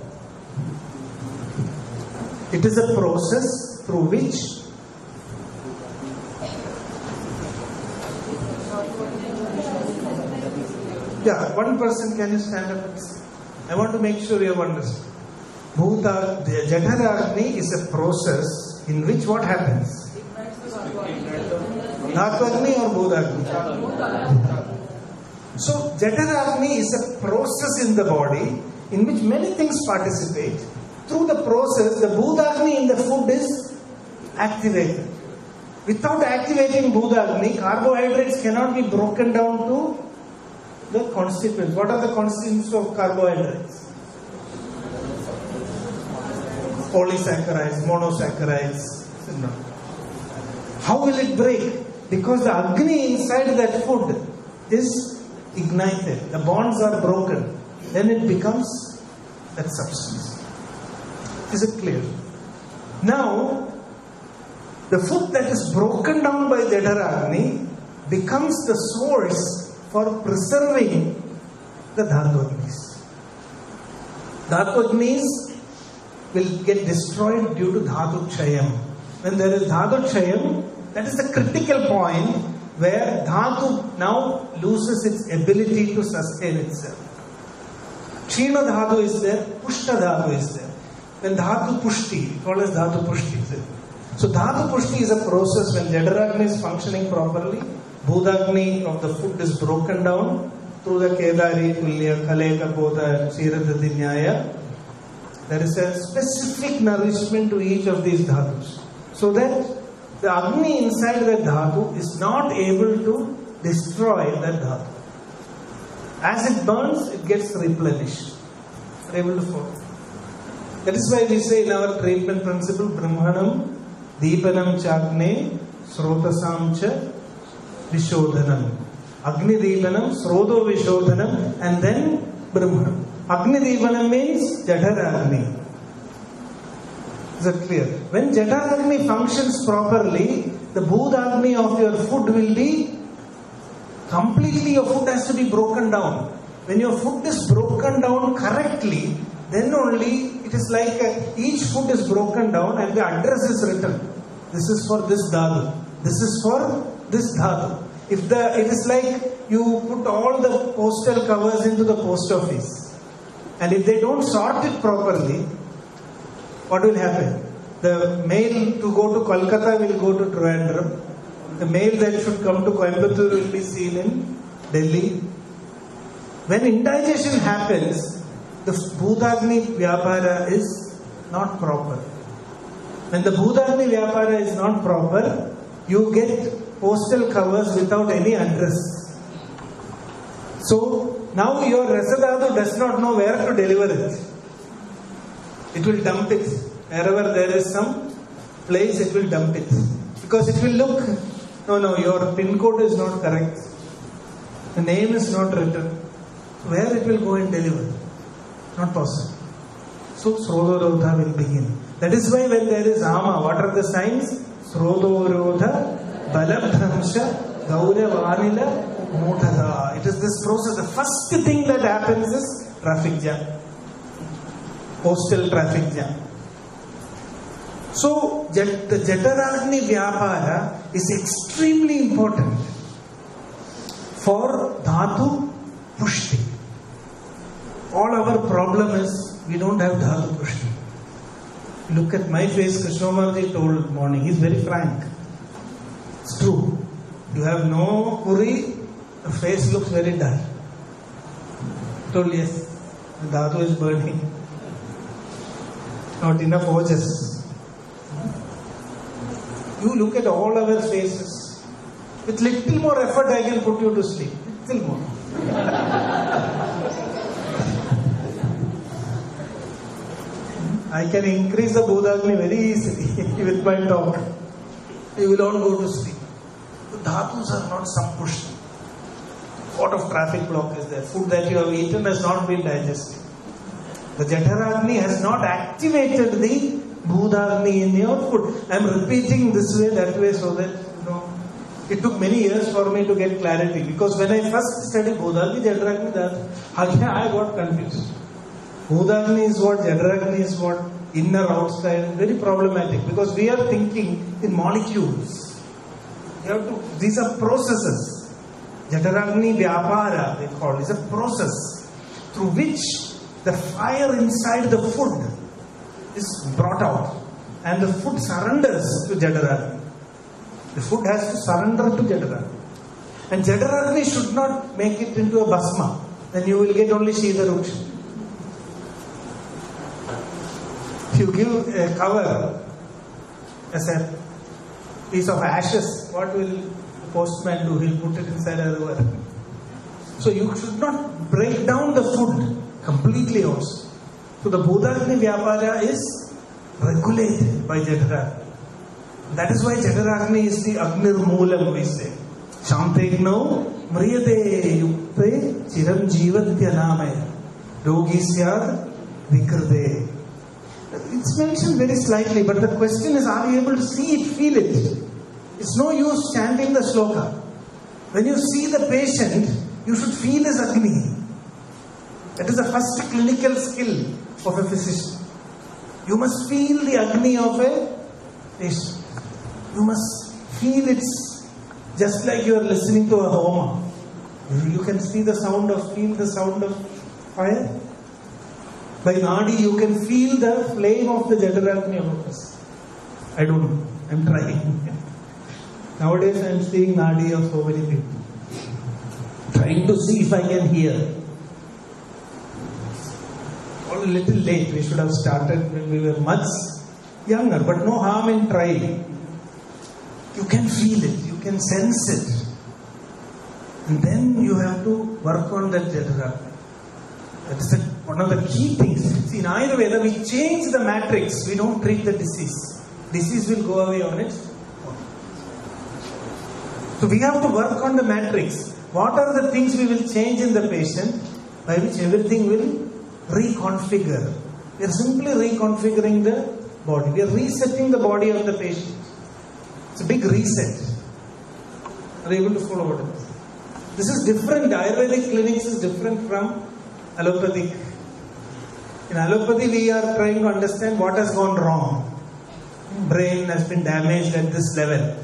It is a process through which one person, can you stand up? I want to make sure you have understood. Jataragni is a process in which what happens? Dhatwagni or Bhudagni? So Jataragni is a process in the body in which many things participate. Through the process, the Bhudagni in the food is activated. Without activating Bhudagni, carbohydrates cannot be broken down to the constituents. What are the constituents of carbohydrates? Polysaccharides, monosaccharides. How will it break? Because the Agni inside that food is ignited. The bonds are broken. Then it becomes that substance. Is it clear? Now, the food that is broken down by Jataragni becomes the source for preserving the Dhatwagnis. Dhatwagnis will get destroyed due to Dhatu Chayam. When there is Dhatu Chayam, that is the critical point where Dhatu now loses its ability to sustain itself. Kshina Dhatu is there, Pushta Dhatu is there. When Dhatu Pushti, called as Dhatu Pushti. So Dhatu Pushti is a process when Jataragni is functioning properly. Bhudagni of the food is broken down through the Kedari, Kulya, Kaleka, Kota, Kshiradati Nyaya. There is a specific nourishment to each of these dhatus. So that the Agni inside the dhatu is not able to destroy that dhatu. As it burns, it gets replenished. We're able to follow. That is why we say in our treatment principle, Brahmanam, Deepanam Chagne, Srotasam Cha, Vishodhanam. Agni Deepanam, Srodo Vishodhanam, and then Brahmanam. Agni Deepanam means Jadharagni. Is that clear? When Jadharagni functions properly, the Bhudagni of your food will be completely, your food has to be broken down. When your food is broken down correctly, then only it is like each food is broken down and the address is written. This is for this dhatu. This is for this dhatu. It is like you put all the postal covers into the post office, and if they don't sort it properly, what will happen? The mail to go to Kolkata will go to Trivandrum. The mail that should come to Coimbatore will be seen in Delhi. When indigestion happens, the Bhudagni Vyapara is not proper. When the Bhudagni Vyapara is not proper, you get postal covers without any address. So, now your Rasadhatu does not know where to deliver it. It will dump it. Wherever there is some place, it will dump it. Because it will look, no, your pin code is not correct. The name is not written. Where it will go and deliver? Not possible. So, Srodorodha will begin. That is why when there is Ama, what are the signs? Srodorodha, Balabdhamsha, Gauravanila, Mudhada. It is this process. The first thing that happens is traffic jam. Postal traffic jam. So, the Jadharagni Vyapara is extremely important for Dhatu Pushti. All our problem is we don't have Dhatu Pushti. Look at my face, Krishnamarji told morning. He's very frank. It's true. You have no puri, the face looks very dull. Told yes, the Dhatu is burning. Not enough ojas. You look at all our faces. With little more effort, I can put you to sleep. Little more. I can increase the Bhudagni very easily with my talk. You will not go to sleep. The dhatus are not sampushed. Lot of traffic block is there. Food that you have eaten has not been digested. The Jadharagni has not activated the Bhudagni in your food. I am repeating this way, that way, so that, it took many years for me to get clarity. Because when I first studied Bhudagni, Jadharagni, I got confused. Bhudagni is what, Jadharagni is what, inner, outside, very problematic. Because we are thinking in molecules. These are processes. Jadharagni Vyapara, they call it, is a process through which the fire inside the food is brought out and the food surrenders to Jadharagni. The food has to surrender to Jadharagni. And Jadharagni should not make it into a bhasma. Then you will get only Shida Ruksha. If you give a cover as a piece of ashes, what will the postman do? He'll put it inside a river. So you should not break down the food completely also. So the Bhudagni Vyapara is regulated by Jadharagni. That is why Jadharagni is the Agnir Moolam, we say. Shantegno Mriyade Yukte Chiram Jivatya Namaya Rogi Syad Vikrde. It's mentioned very slightly, but the question is, are you able to see it, feel it? It's no use chanting the sloka. When you see the patient, you should feel his Agni. That is the first clinical skill of a physician. You must feel the Agni of a patient. You must feel it just like you are listening to a homa. You can see the sound of, feel the sound of fire. By Nadi, you can feel the flame of the Jadharagni of a person. I don't know. I'm trying. Nowadays, I'm seeing Nadi of so many people. Trying to see if I can hear. All a little late. We should have started when we were much younger. But no harm in trying. You can feel it. You can sense it. And then you have to work on that Jadara. That is one of the key things. See, in Ayurveda, we change the matrix. We don't treat the disease. Disease will go away on its own. So we have to work on the matrix. What are the things we will change in the patient by which everything will reconfigure? We are simply reconfiguring the body. We are resetting the body of the patient. It's a big reset. Are you able to follow what it is? This is different. Ayurvedic clinics is different from allopathic. In allopathy, we are trying to understand what has gone wrong. Brain has been damaged at this level.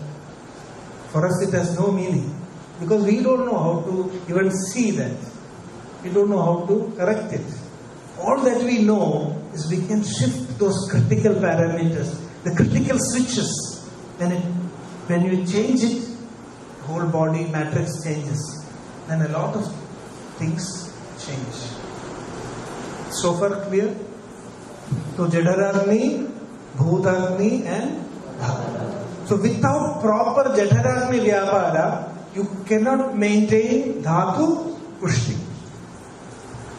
For us, it has no meaning. Because we don't know how to even see that. We don't know how to correct it. All that we know is we can shift those critical parameters, the critical switches. When you change it, whole body matrix changes. Then a lot of things change. So far clear? So Jadaragni, Bhutagni and Dhatu. So without proper Jadaragni Vyapara, you cannot maintain Dhatu Pushti.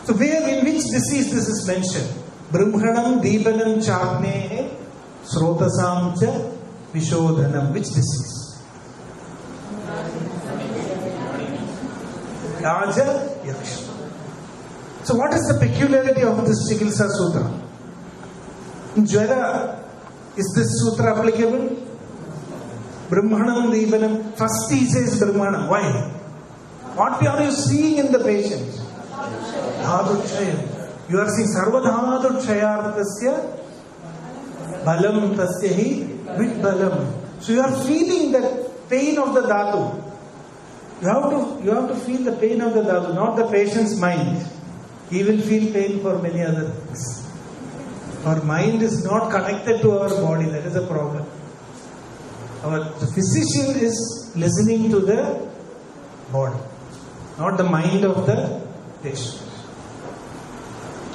So in which disease this is mentioned? Brahmanam Deepanam Chaknehe Srotasam Cha Vishodhanam. Which disease? Raja Yaksha. So what is the peculiarity of this Chikitsa Sutra? In Jwara, is this sutra applicable? Brahmanam Deepanam. First he says Brahmanam. Why? What are you seeing in the patient? Dhatu Chayam. You are seeing Sarva Dhatu Chayartasya Balam Tasyahi Vit Balam. So you are feeling that pain of the Dhatu. You have to feel the pain of the Dhatu, not the patient's mind. He will feel pain for many other things. Our mind is not connected to our body. That is a problem. The physician is listening to the body, not the mind of the patient.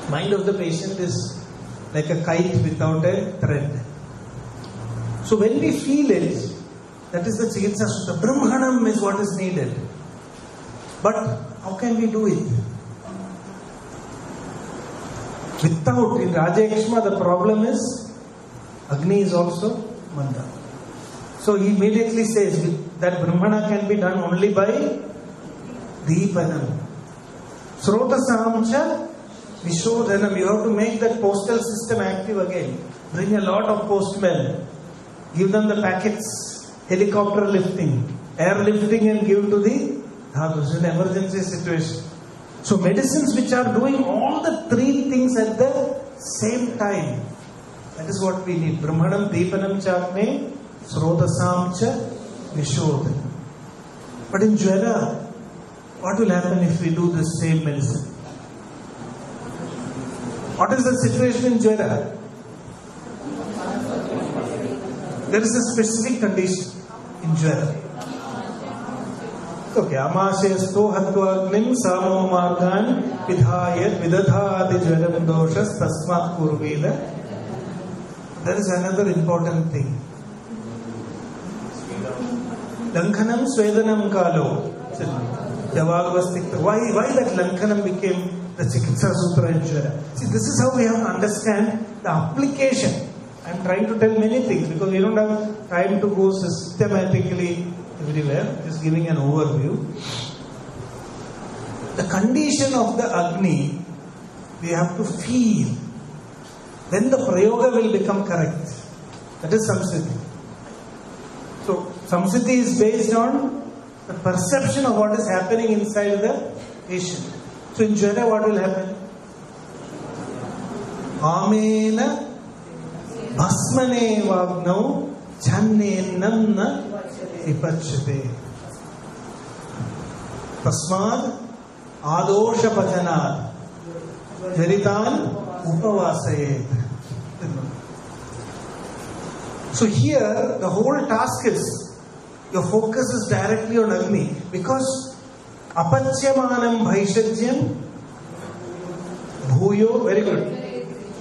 Mind of the patient is like a kite without a thread. So when we feel it, that is the Chikitsa Sutra. Brahmanam is what is needed. But how can we do it? Without, in Raja Yakshma, the problem is Agni is also Manda. So he immediately says that Brahmana can be done only by Deepanam. Srotasamcha Vishodhanam. You have to make that postal system active again. Bring a lot of postmen. Give them the packets. Helicopter lifting. Airlifting and give to the Dhatus in emergency situation. So medicines which are doing all the three things at the same time. That is what we need. Brahmanam, Deepanam, Chakme, Srotasamcha, Vishodhanam. But in Jwara, what will happen if we do the same medicine? What is the situation in Jwara? There is a specific condition in Jwara. Okay, Amashesto Hatvagnim Samo Margan Vidhayat Vidadhati Jwaram Doshas Tasmat Kurveda. There is another important thing. Lankhanam Swedanam Kalo. Why that Lankhanam became the Chikitsa Sutra in Jwara? See, this is how we have to understand the application. I am trying to tell many things because we don't have time to go systematically everywhere. Just giving an overview. The condition of the Agni, we have to feel. Then the Prayoga will become correct. That is Samsiddhi. So, Samsiddhi is based on the perception of what is happening inside the patient. So, in Jwara, what will happen? Amena Bhasmane Vagnau Channenam Na Vipachate. Tasmad Adosha Pajanad Jaritan Upavasayet. So here the whole task is, your focus is directly on Agni, because Apachyamanam Bhaishajyam Bhuyo, very good,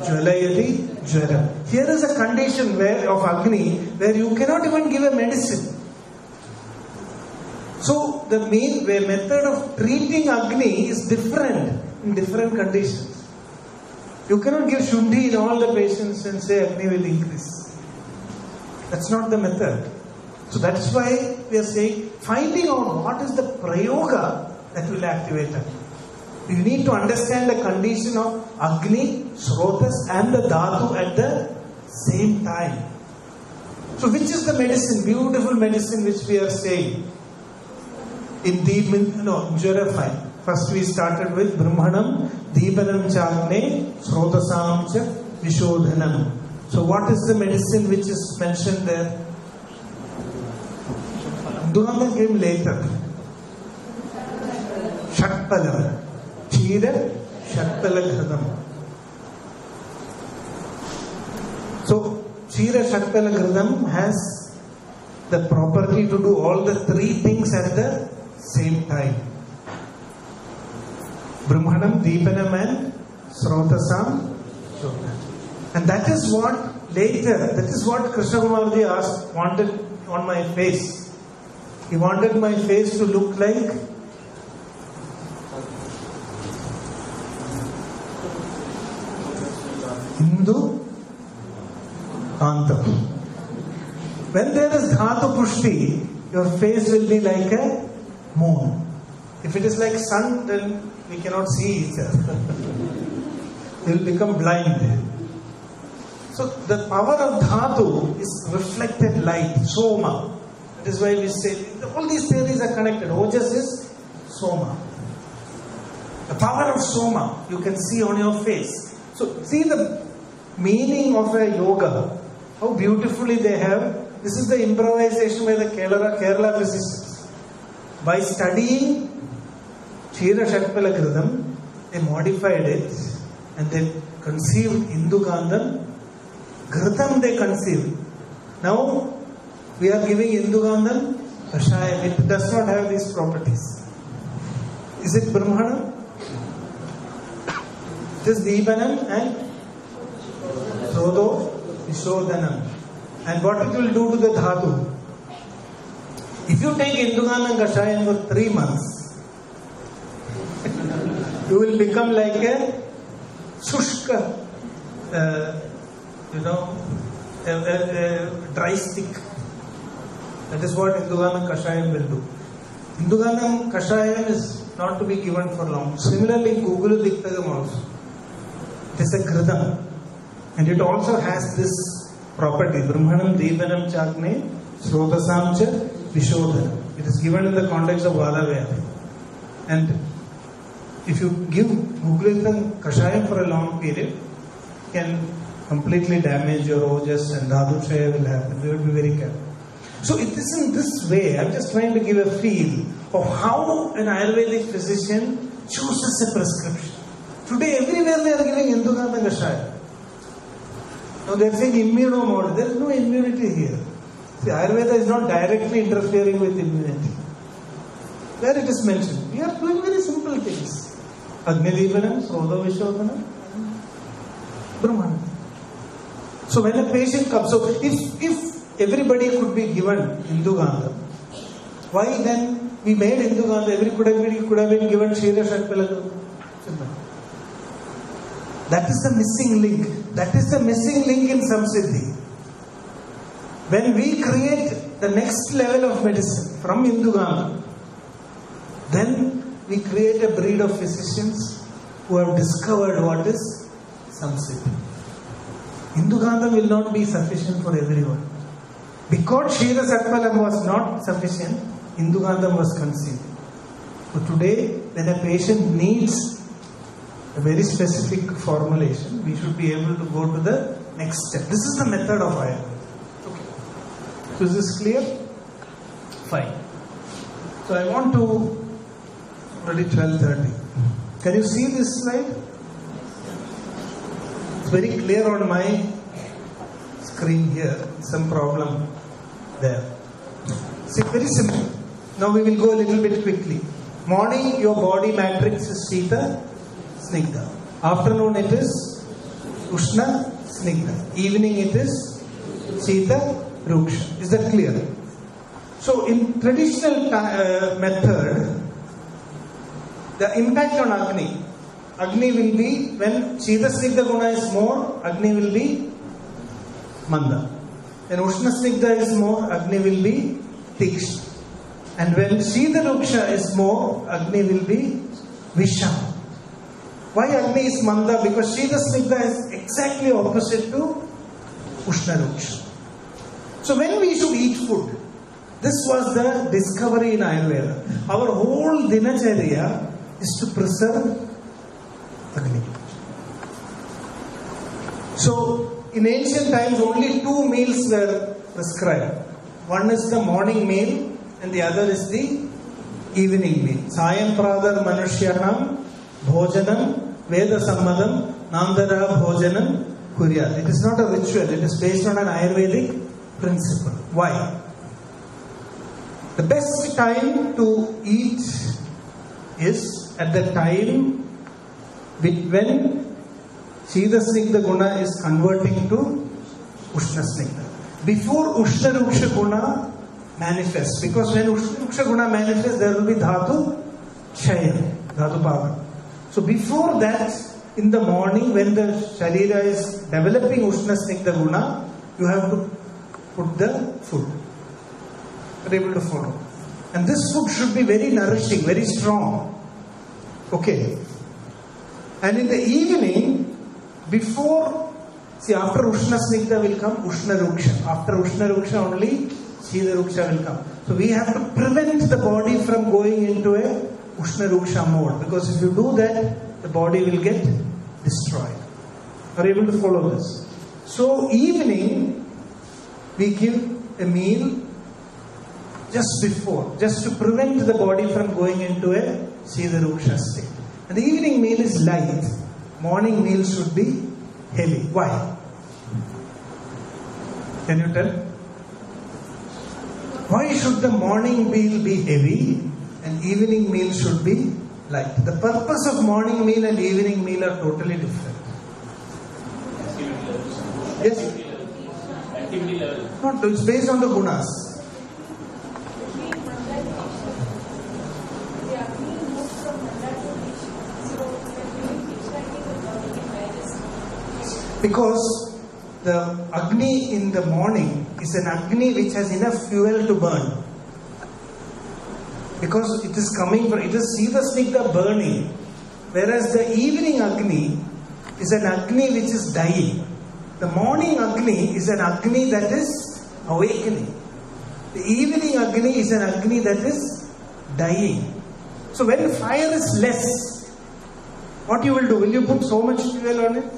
Jwalayati Jwara. Here is a condition of Agni where you cannot even give a medicine. So the main method of treating Agni is different in different conditions. You cannot give Shuddhi in all the patients and say Agni will increase. That's not the method. So that's why we are saying, finding out what is the prayoga that will activate Agni. You need to understand the condition of Agni, Srotas and the Dhatu at the same time. So which is the medicine, beautiful medicine which we are saying? In Jara fine. First we started with Brahmanam, Deepanam Chagne, Srotasam Cha, Vishodhanam. So what is the medicine which is mentioned there? Indugandham came later. Shatpalam. Chira Shatpalagradam. So Chira Shatpalagradam has the property to do all the three things at the same time. Brahmanam, Deepanam and Srotasam. And that is what later, that is what Krishna Kumarji wanted on my face. He wanted my face to look like Hindu Kantam. When there is Dhatu Pushti, your face will be like a moon. If it is like sun, then we cannot see each other. We will become blind. So the power of Dhatu is reflected light, Soma. That is why we say, all these theories are connected. Ojas is Soma. The power of Soma you can see on your face. So see the meaning of a yoga. How beautifully they have. This is the improvisation by the Kerala physicists. By studying Chira Shatpalagradam, they modified it and they conceived Indugandham. Ghritam they conceived. Now we are giving Indugandham Kashayam. It does not have these properties. Is it Brahmana? It is Deepanam and Srodo Vishodhanam. And what it will do to the Dhatu? If you take Indugandham Kashayam for 3 months, you will become like a Sushka, a dry stick. That is what Indugandham Kashayam will do. Indugandham Kashayam is not to be given for long. Similarly, Kugulu Diktagam also. It is a Ghridam. And it also has this property. Brahmanam, Deepanam, Chagne, Srotasam Cha, Vishodhanam. It is given in the context of Vadavaya. And if you give Kugulu Kashayam for a long period, it can completely damage your ojas and Dhatu will happen. We will be very careful. So it is in this way, I'm just trying to give a feel of how an Ayurvedic physician chooses a prescription. Today everywhere they are giving Indugandham Kashayam. Now they are saying immunomodulation. There is no immunity here. See, Ayurveda is not directly interfering with immunity. Where it is mentioned, we are doing very simple things. Agni Deepanam, Srodo Vishodhanam, Brahmanam. So when a patient comes, so if everybody could be given Indugandham, why then we made Indugandham, everybody could have been given Shira Shatpalagradam? That is the missing link. That is the missing link in Samsiddhi. When we create the next level of medicine from Indugandham, then we create a breed of physicians who have discovered what is Samsiddhi. Indugandham will not be sufficient for everyone. Because Shira Satpalam was not sufficient, Indugandham was conceived. So today, when a patient needs a very specific formulation, we should be able to go to the next step. This is the method of Ayurveda. Okay. So is this clear? Fine. So I want to, already 12:30. Can you see this slide? It's very clear on my screen here. Some problem there. See, very simple. Now we will go a little bit quickly. Morning, your body matrix is Shita, Snigdha. Afternoon it is Ushna, Snigdha. Evening it is Shita, Ruksha. Is that clear? So in traditional method, the impact on Agni will be, when Shita Snigdha Guna is more, Agni will be Manda. When Ushna Snigdha is more, Agni will be Tikshna. And when Shita Ruksha is more, Agni will be Visham. Why Agni is Manda? Because Shita Snigdha is exactly opposite to Ushna Ruksha. So when we should eat food, this was the discovery in Ayurveda. Our whole dinacharya is to preserve Agni. So in ancient times only 2 meals were prescribed. One is the morning meal and the other is the evening meal. Sayam pradar manushyanam bhojanam veda sammadam nandara bhojanam kuryat. It is not a ritual, it is based on an Ayurvedic principle. Why? The best time to eat is at the time when Shita Snigdha Guna is converting to Ushna Snigdha. Before Ushna Ruksha Guna manifests. Because when Ushna Ruksha Guna manifests, there will be Dhatu Shaya, Dhatu Paga. So before that, in the morning when the Sharira is developing Ushna Snigdha Guna, you have to put the food. You are able to follow. And this food should be very nourishing, very strong. Okay. And in the evening, before, see, after Ushna Snigdha will come Ushna Ruksha. After Ushna Ruksha only Shita Ruksha will come. So we have to prevent the body from going into a Ushna Ruksha mode. Because if you do that, the body will get destroyed. Are you able to follow this? So evening, we give a meal just before, just to prevent the body from going into a Shita Ruksha state. And the evening meal is light. Morning meal should be heavy. Why? Can you tell? Why should the morning meal be heavy and evening meal should be light? The purpose of morning meal and evening meal are totally different. Yes? No, it's based on the gunas. Because the Agni in the morning is an Agni which has enough fuel to burn. Because it is coming from, it is Shita Snigdha burning. Whereas the evening Agni is an Agni which is dying. The morning Agni is an Agni that is awakening. The evening Agni is an Agni that is dying. So when fire is less, what you will do? Will you put so much fuel on it?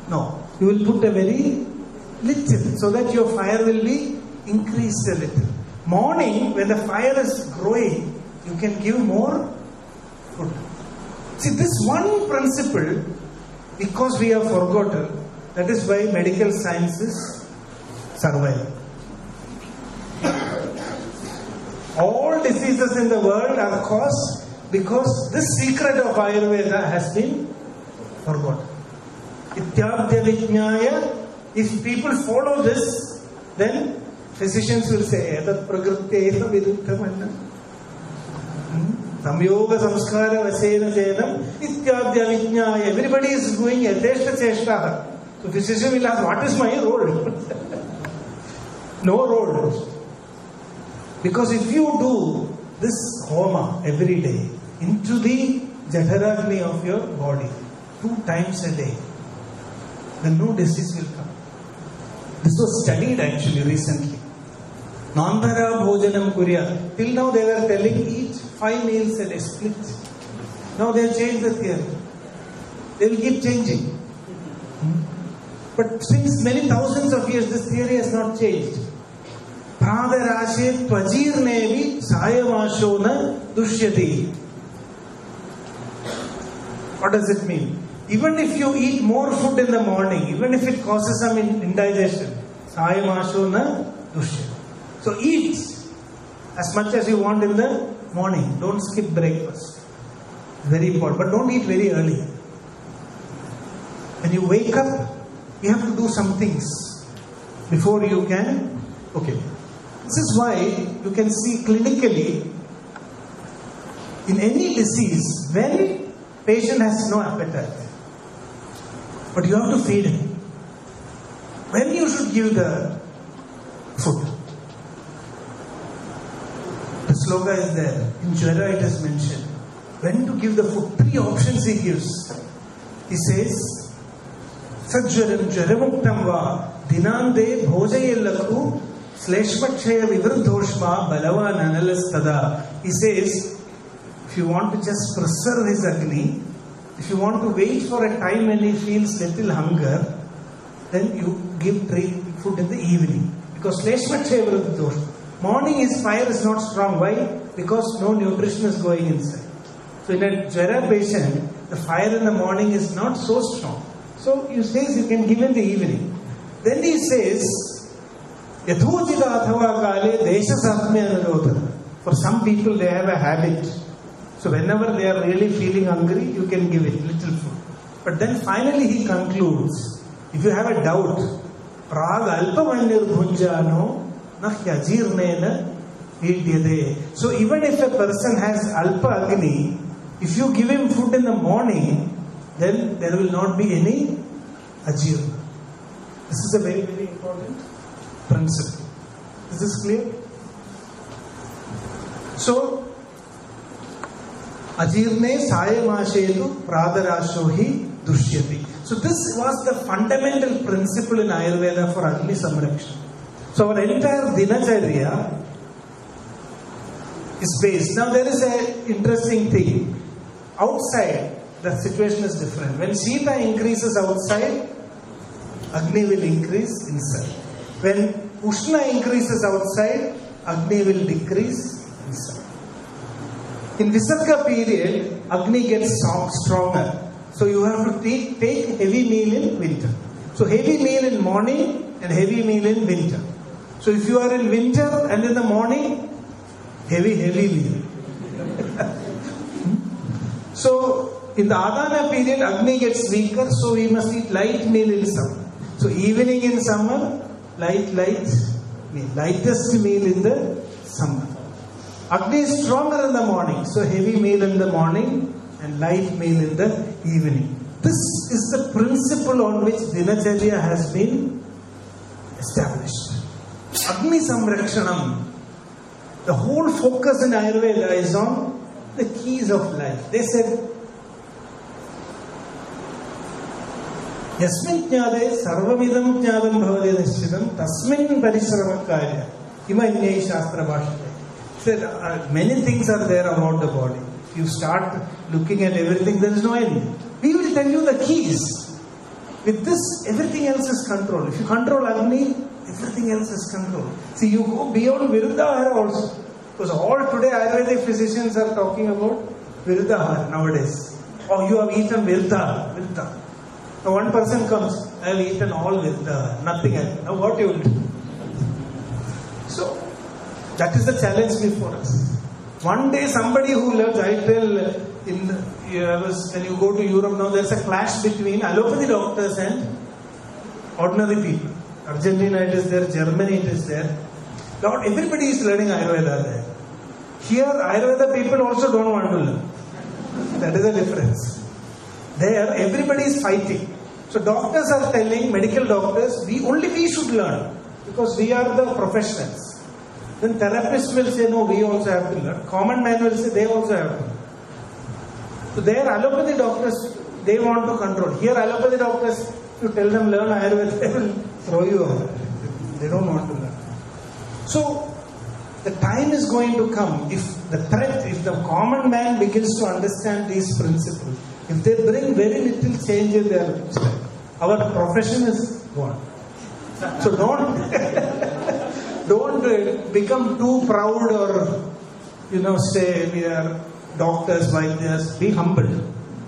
No. You will put a very little so that your fire will be increased a little. Morning, when the fire is growing, you can give more food. See, this one principle, because we have forgotten, that is why medical sciences survive. All diseases in the world are caused because this secret of Ayurveda has been forgotten. Ityadya Vijnaya, if people follow this, then physicians will say, Edat Prakriteha Viruddhamanna. Samyoga Samskara Vasena Jenam, Ityadya Vijnaya. Everybody is doing Yadeshta Cheshtaha. So physician will ask, what is my role? No role. Because if you do this homa every day into the Jadharagni of your body 2 times a day, then no disease will come. This was studied actually recently. Nandara bhojanam kurya. Till now they were telling each 5 meals a day, split. Now they have changed the theory. They will keep changing. But since many thousands of years, this theory has not changed. Pradarashe tvajirnevi sayamashona dushyati. What does it mean? Even if you eat more food in the morning, even if it causes some indigestion, sayamashona dushyati. So eat as much as you want in the morning. Don't skip breakfast. Very important. But don't eat very early. When you wake up, you have to do some things before you can. Okay. This is why you can see clinically in any disease when patient has no appetite, but you have to feed him. When you should give the food? The slogan is there. In Jara it is mentioned. When to give the food? 3 options he gives. He says, Sajjaram jaramuktam va dinande bhojayellaku sleshmakshaya vivruddhoshma balavan analastada. He says, if you want to just preserve his Agni, if you want to wait for a time when he feels little hunger, then you give food in the evening. Because sleshmakshaya vivruddhoshma. Morning his fire is not strong. Why? Because no nutrition is going inside. So in a Jara patient, the fire in the morning is not so strong. So he says you can give in the evening. Then he says, Yathojita athava kale desha satme anurodha. For some people they have a habit. So whenever they are really feeling hungry, you can give it little food. But then finally he concludes, if you have a doubt, prag alpamanyar bhunjano nahyajirnena vidyade. So even if a person has alpa agni, if you give him food in the morning, then there will not be any ajirna. This is a very, very important principle. Is this clear? So, ajirne sayamashetu pradarashohi dushyati. So this was the fundamental principle in Ayurveda for Agni Samrakshana. So our entire Dinacharya is based. Now there is an interesting thing. Outside, the situation is different. When Sita increases outside, Agni will increase inside. When Ushna increases outside, Agni will decrease inside. In Visarga period, Agni gets stronger. So you have to take heavy meal in winter. So heavy meal in morning and heavy meal in winter. So if you are in winter and in the morning, heavy meal. So in the Adana period, Agni gets weaker, so we must eat light meal in summer. So evening in summer, light meal. Lightest meal in the summer. Agni is stronger in the morning, so heavy meal in the morning and light meal in the evening. This is the principle on which Dinacharya has been established. Agni Samrakshanam. The whole focus in Ayurveda is on the keys of life. They said, Yasmin jnade sarvamidam jnadam bhavade nishchitam tasmin parishrama karya. Ima Inyai Shastra Bhashate. Said many things are there about the body. If you start looking at everything, there is no end. We will tell you the keys. With this, everything else is controlled. If you control Agni, everything else is controlled. See, you go beyond Viruddhahara also. Because all today Ayurvedic physicians are talking about Viruddhahara nowadays. Oh, you have eaten Viruddhahara. Now one person comes, I have eaten all Viruddhahara, nothing else. Now what you will do? So, that is the challenge before us. One day somebody who loves, I tell, when you go to Europe now, there's a clash between allopathy doctors and ordinary people. Argentina it is there, Germany it is there. Not everybody is learning Ayurveda there. Here, Ayurveda people also don't want to learn. That is the difference. There, everybody is fighting. So doctors are telling, medical doctors, we should learn. Because we are the professionals. Then therapists will say, no, we also have to learn. Common man will say, they also have to learn. So there, allopathy doctors, they want to control. Here, allopathy doctors, you tell them learn Ayurveda, they will throw you over. They don't want to learn. So, the time is going to come, if the common man begins to understand these principles, if they bring very little change in their lifestyle, our profession is gone. So don't become too proud or, say we are doctors, Vaidyas. Be humble.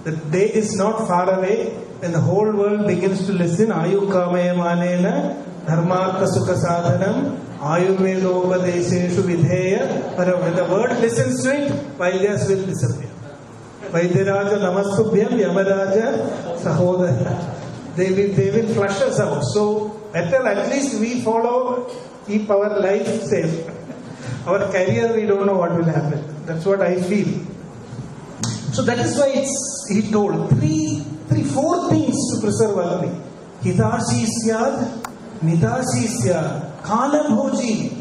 The day is not far away when the whole world begins to listen. Ayukkamaya manena dharmartha sukha sadhanam ayurvedopadeseshu vidheya. When the world listens to it, Vaidyas will disappear. Vaidyaraja namastubhyam yamaraja sahodaya. They will flush us out. So better at least we follow keep our life safe. Our career, we don't know what will happen. That's what I feel. So that is why he told four things to preserve Agni. Hitashi syad, Mitashi syad, Kala bhoji.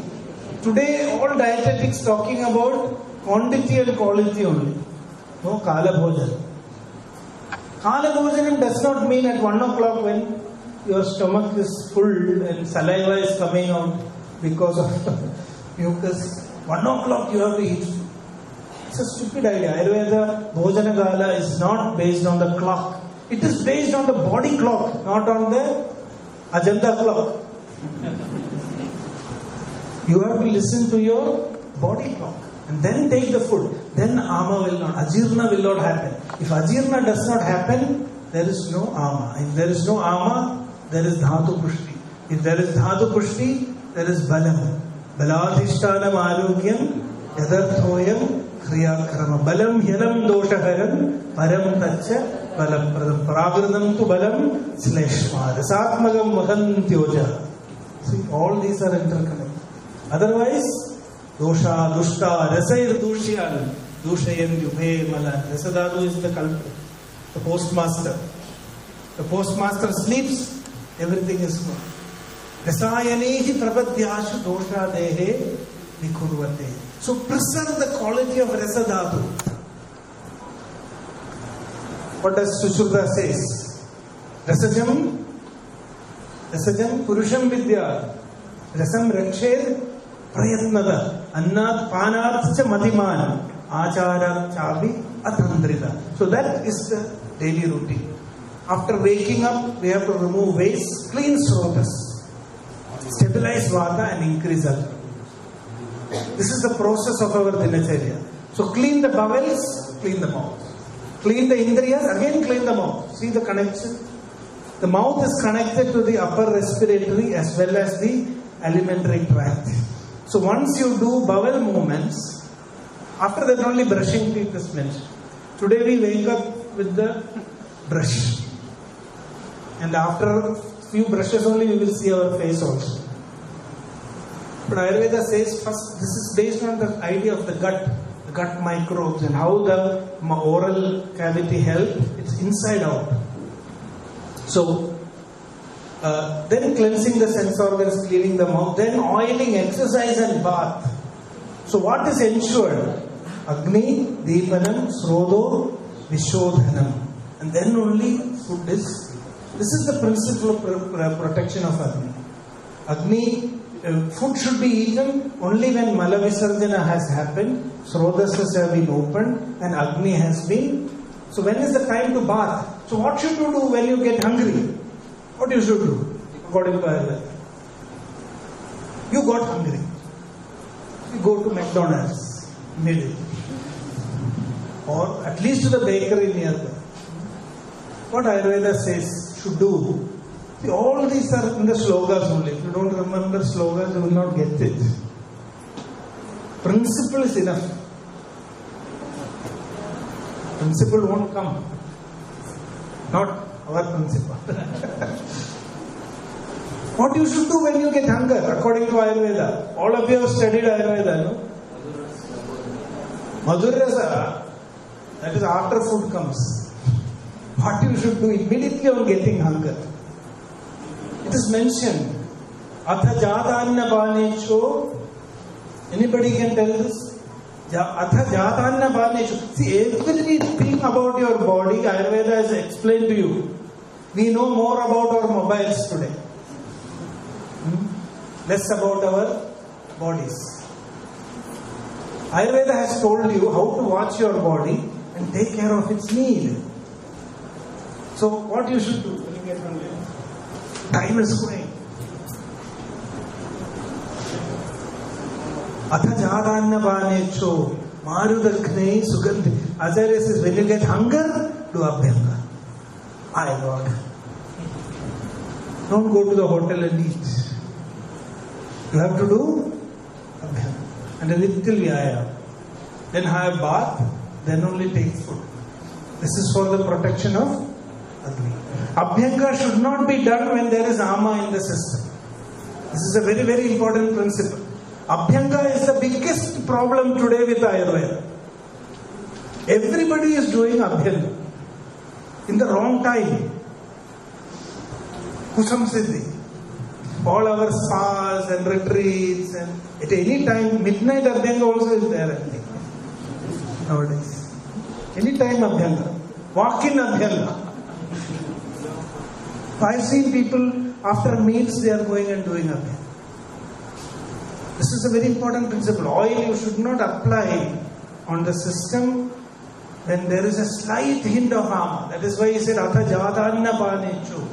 Today all dietetics talking about quantity and quality only. No Kala bhojan. Kala bhojanam does not mean at 1 o'clock when your stomach is full and saliva is coming out because of mucus. 1 o'clock you have to eat. It's a stupid idea. Ayurveda Bhojana Kala is not based on the clock. It is based on the body clock, not on the agenda clock. You have to listen to your body clock and then take the food. Then ama will not, ajirna will not happen. If ajirna does not happen, there is no ama. If there is no ama, there is dhatu pushti. If there is dhatu pushti, there is balam. Baladhishtanam arogyam yadarthoyam kriyakarama. Balam hyanam doshaharam param tacha balam pradam. Pragradam tu balam sleshma. Rasatmagam mahantyoja. See, all these are interconnected. Otherwise, dosha, dushta, rasair dushyan, dushayan yubhe malan. Rasadadu is the culprit, the postmaster. The postmaster sleeps, everything is gone. Rasayanehi prabhadyashu dosha dehe vikurvate. So preserve the quality of rasadadu. What does Sushruta says? Rasajam purusham vidya. Rasam raksher prayatnada. Annat panartha matiman. Achara chavi atandrita. So that is the daily routine. After waking up, we have to remove waste, clean srotas, stabilize vata and increase alpha. This is the process of our dinacharya. So clean the bowels, clean the mouth. Clean the indriyas, again clean the mouth. See the connection? The mouth is connected to the upper respiratory as well as the alimentary tract. So once you do bowel movements, after that only brushing teeth is mentioned. Today we wake up with the brush. And after few brushes only we will see our face also. But Ayurveda says first, this is based on the idea of the gut microbes and how the oral cavity help. It's inside out. So, then cleansing the sense organs, cleaning the mouth, then oiling, exercise and bath. So what is ensured? Agni, Deepanam, Srodo, Vishodhanam. And then only food is. This is the principle of protection of Agni. Agni, food should be eaten only when Mala Visarjana has happened, Srodasas have been opened, and Agni has been. So when is the time to bath? So what should you do when you get hungry? What you should do according to Ayurveda? You got hungry. You go to McDonald's immediately. Or at least to the bakery nearby. What Ayurveda says should do. See, all these are in the slogas only. If you don't remember slogas, you will not get it. Principle is enough. Principle won't come. Not our principle. What you should do when you get hunger, according to Ayurveda? All of you have studied Ayurveda, no? Madhurrasa, that is after food comes. What you should do immediately on getting hunger? It is mentioned. Atha jatanna panecho. Anybody can tell this? Atha jatanna panecho. See, everything about your body, Ayurveda has explained to you. We know more about our mobiles today. Less about our bodies. Ayurveda has told you how to watch your body and take care of its need. So what you should do when you get hungry? Time is going. Atha jadanna panecho marudakne sugandhi. Acharya says when you get hunger, do abhyanga. My God. Don't go to the hotel and eat. You have to do abhyanga. And a little vyayam. Then have bath, then only take food. This is for the protection of Agni. Abhyanga should not be done when there is ama in the system. This is a very, very important principle. Abhyanga is the biggest problem today with Ayurveda. Everybody is doing Abhyanga in the wrong time. Samsiddhi. All our spas and retreats, and at any time, midnight Abhyanga also is there, I think, nowadays. Any time Abhyanga. Walk-in Abhyanga. I've seen people, after meals, they are going and doing Abhyanga. This is a very important principle. Oil you should not apply on the system when there is a slight hint of harm. That is why he said, Atha jadhanna panechu.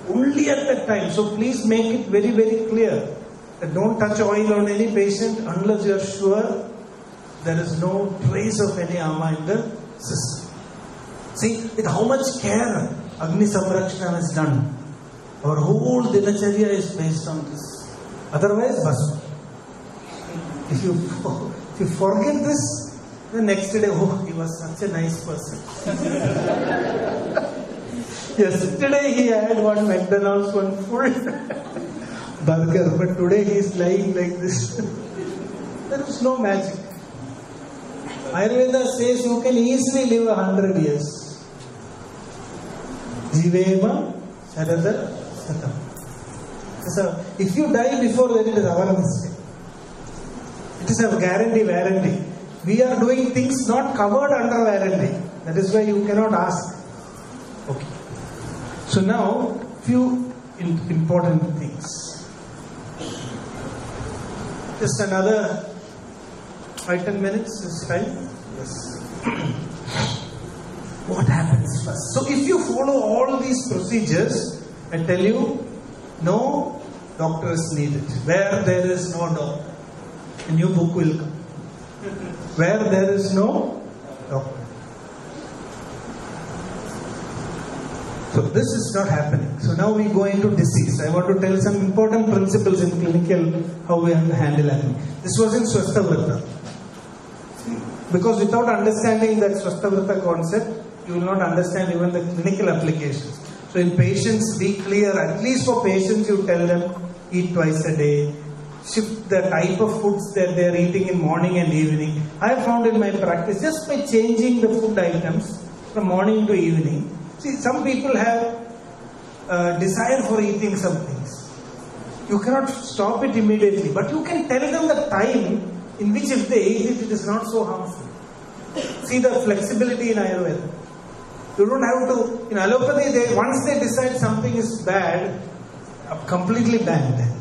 Only at that time. So please make it very, very clear that don't touch oil on any patient unless you are sure there is no trace of any ama in the system. See, with how much care Agni Samrakshana is done. Our whole dinacharya is based on this. Otherwise, bas. If you forget this, the next day, oh, he was such a nice person. Yesterday he had one McDonald's, one full burger, but today he is lying like this. There is no magic. Ayurveda says you can easily live 100 years. Jivema Sharada Satam. So if you die before that, it is our mistake. It is a warranty. We are doing things not covered under warranty. That is why you cannot ask. Okay. So now, few important things. Just another 5-10 minutes this time. Yes. What happens first? So if you follow all these procedures, I tell you, no doctor is needed. Where there is no doctor, a new book will come. Where there is no doctor. So this is not happening. So now we go into disease. I want to tell some important principles in clinical, how we handle acne. This was in Swasthavrata. Because without understanding that Swasthavrata concept, you will not understand even the clinical applications. So in patients, be clear. At least for patients, you tell them, eat twice a day. Shift the type of foods that they are eating in morning and evening. I have found in my practice, just by changing the food items from morning to evening. See, some people have desire for eating some things. You cannot stop it immediately, but you can tell them the time in which if they eat it, it is not so harmful. See the flexibility in Ayurveda. You don't have to, in allopathy, once they decide something is bad, completely banned.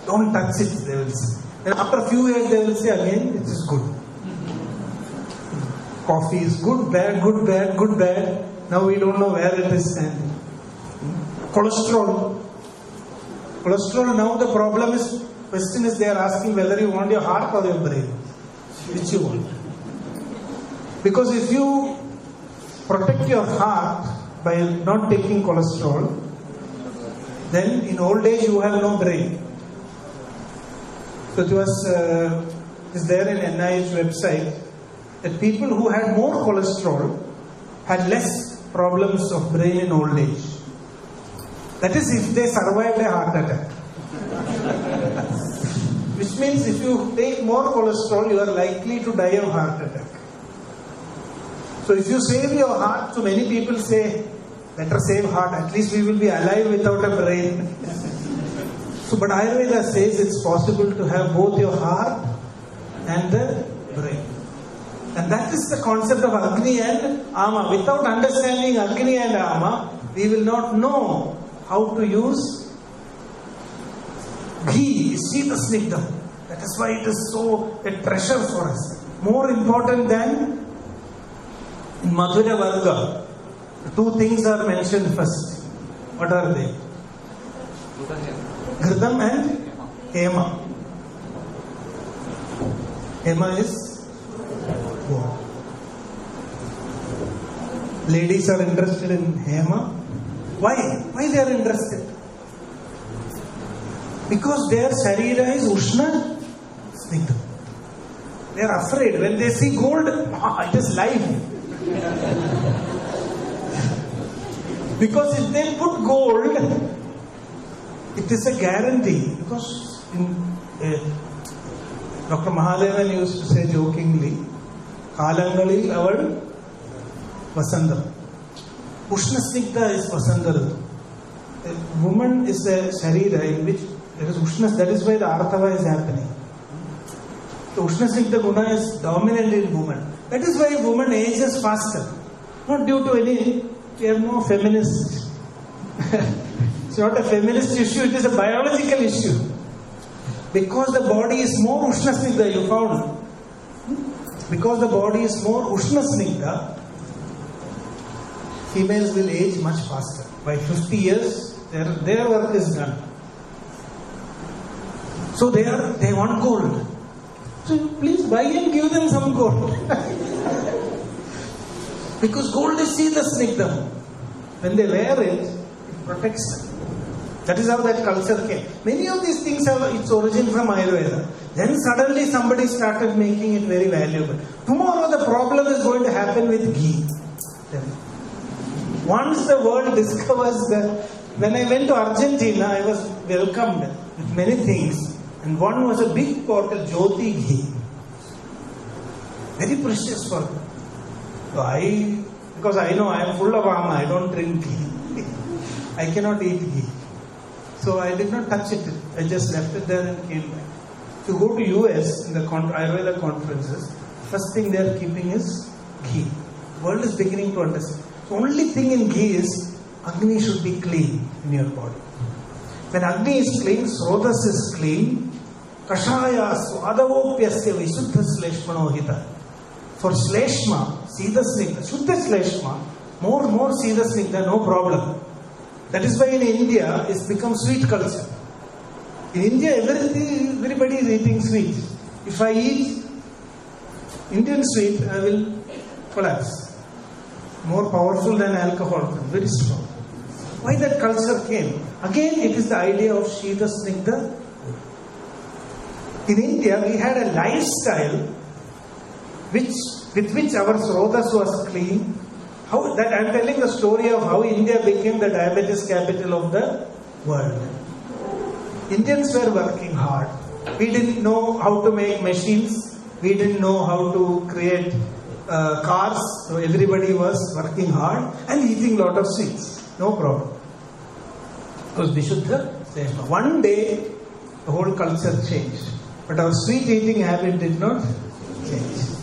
Don't touch it, they will say. And after a few years, they will say again, it is good. Coffee is good, bad, good, bad, good, bad. Now we don't know where it is standing. Cholesterol. Cholesterol, now the question is they are asking whether you want your heart or your brain. Which you want. Because if you protect your heart by not taking cholesterol, then in old age you have no brain. So it was is there in NIH website that people who had more cholesterol had less problems of brain in old age. That is if they survived a heart attack. Which means if you take more cholesterol, you are likely to die of heart attack. So if you save your heart, so many people say, better save heart, at least we will be alive without a brain. So, but Ayurveda says it's possible to have both your heart and the brain. And that is the concept of Agni and Ama. Without understanding Agni and Ama, we will not know how to use ghee, Sita Snigdham. That is why it is so a treasure for us. More important than in Madhurya Varga. Two things are mentioned first. What are they? Ghridam and Hema. Hema is what? Ladies are interested in Hema. Why? Why they are interested? Because their Sharira is Ushna Snigdham. They are afraid. When they see gold, it is live. Because if they put gold, it is a guarantee. Because Dr. Mahadevan used to say jokingly, Kalangalil aval Vasandam. Ushna Snigdha is Vasandam. A woman is a Sharira in which there is Ushna, that is why the Artava is happening. The Ushna Snigdha Guna is dominant in woman. That is why woman ages faster. Not due to any, we have no feminists. It's not a feminist issue, it is a biological issue. Because the body is more Ushna Snigdha, you found. Because the body is more Ushna Snigdha, females will age much faster. By 50 years, their work is done. So they want gold. So please buy and give them some gold. Because gold is Sita Snigdha. When they wear it, it protects them. That is how that culture came. Many of these things have its origin from Ayurveda. Then suddenly somebody started making it very valuable. Tomorrow the problem is going to happen with ghee. Once the world discovers that, when I went to Argentina, I was welcomed with many things. And one was a big bottle, Jyoti ghee. Very precious for me. So because I know I am full of ama, I don't drink ghee. I cannot eat ghee. So I did not touch it. I just left it there and came back. If you go to US in the Ayurveda conferences, first thing they are keeping is ghee. The world is beginning to understand. The only thing in ghee is Agni should be clean in your body. When Agni is clean, Srotas is clean, Kashaya Swadavopyasya Visuddha Sleshmanohita. For Sleshma, Sida Snigdha, Shuddha Sleshma, more Sida Snigdha, no problem. That is why in India it's become sweet culture. In India, everybody is eating sweet. If I eat Indian sweet, I will collapse. More powerful than alcohol, very strong. Why that culture came? Again, it is the idea of Shita Snigdha. In India, we had a lifestyle with which our Srotas was clean. I am telling the story of how India became the diabetes capital of the world. Indians were working hard. We didn't know how to make machines. We didn't know how to create cars. So everybody was working hard and eating a lot of sweets. No problem. Because Vishuddha Sleshma. One day, the whole culture changed. But our sweet eating habit did not change.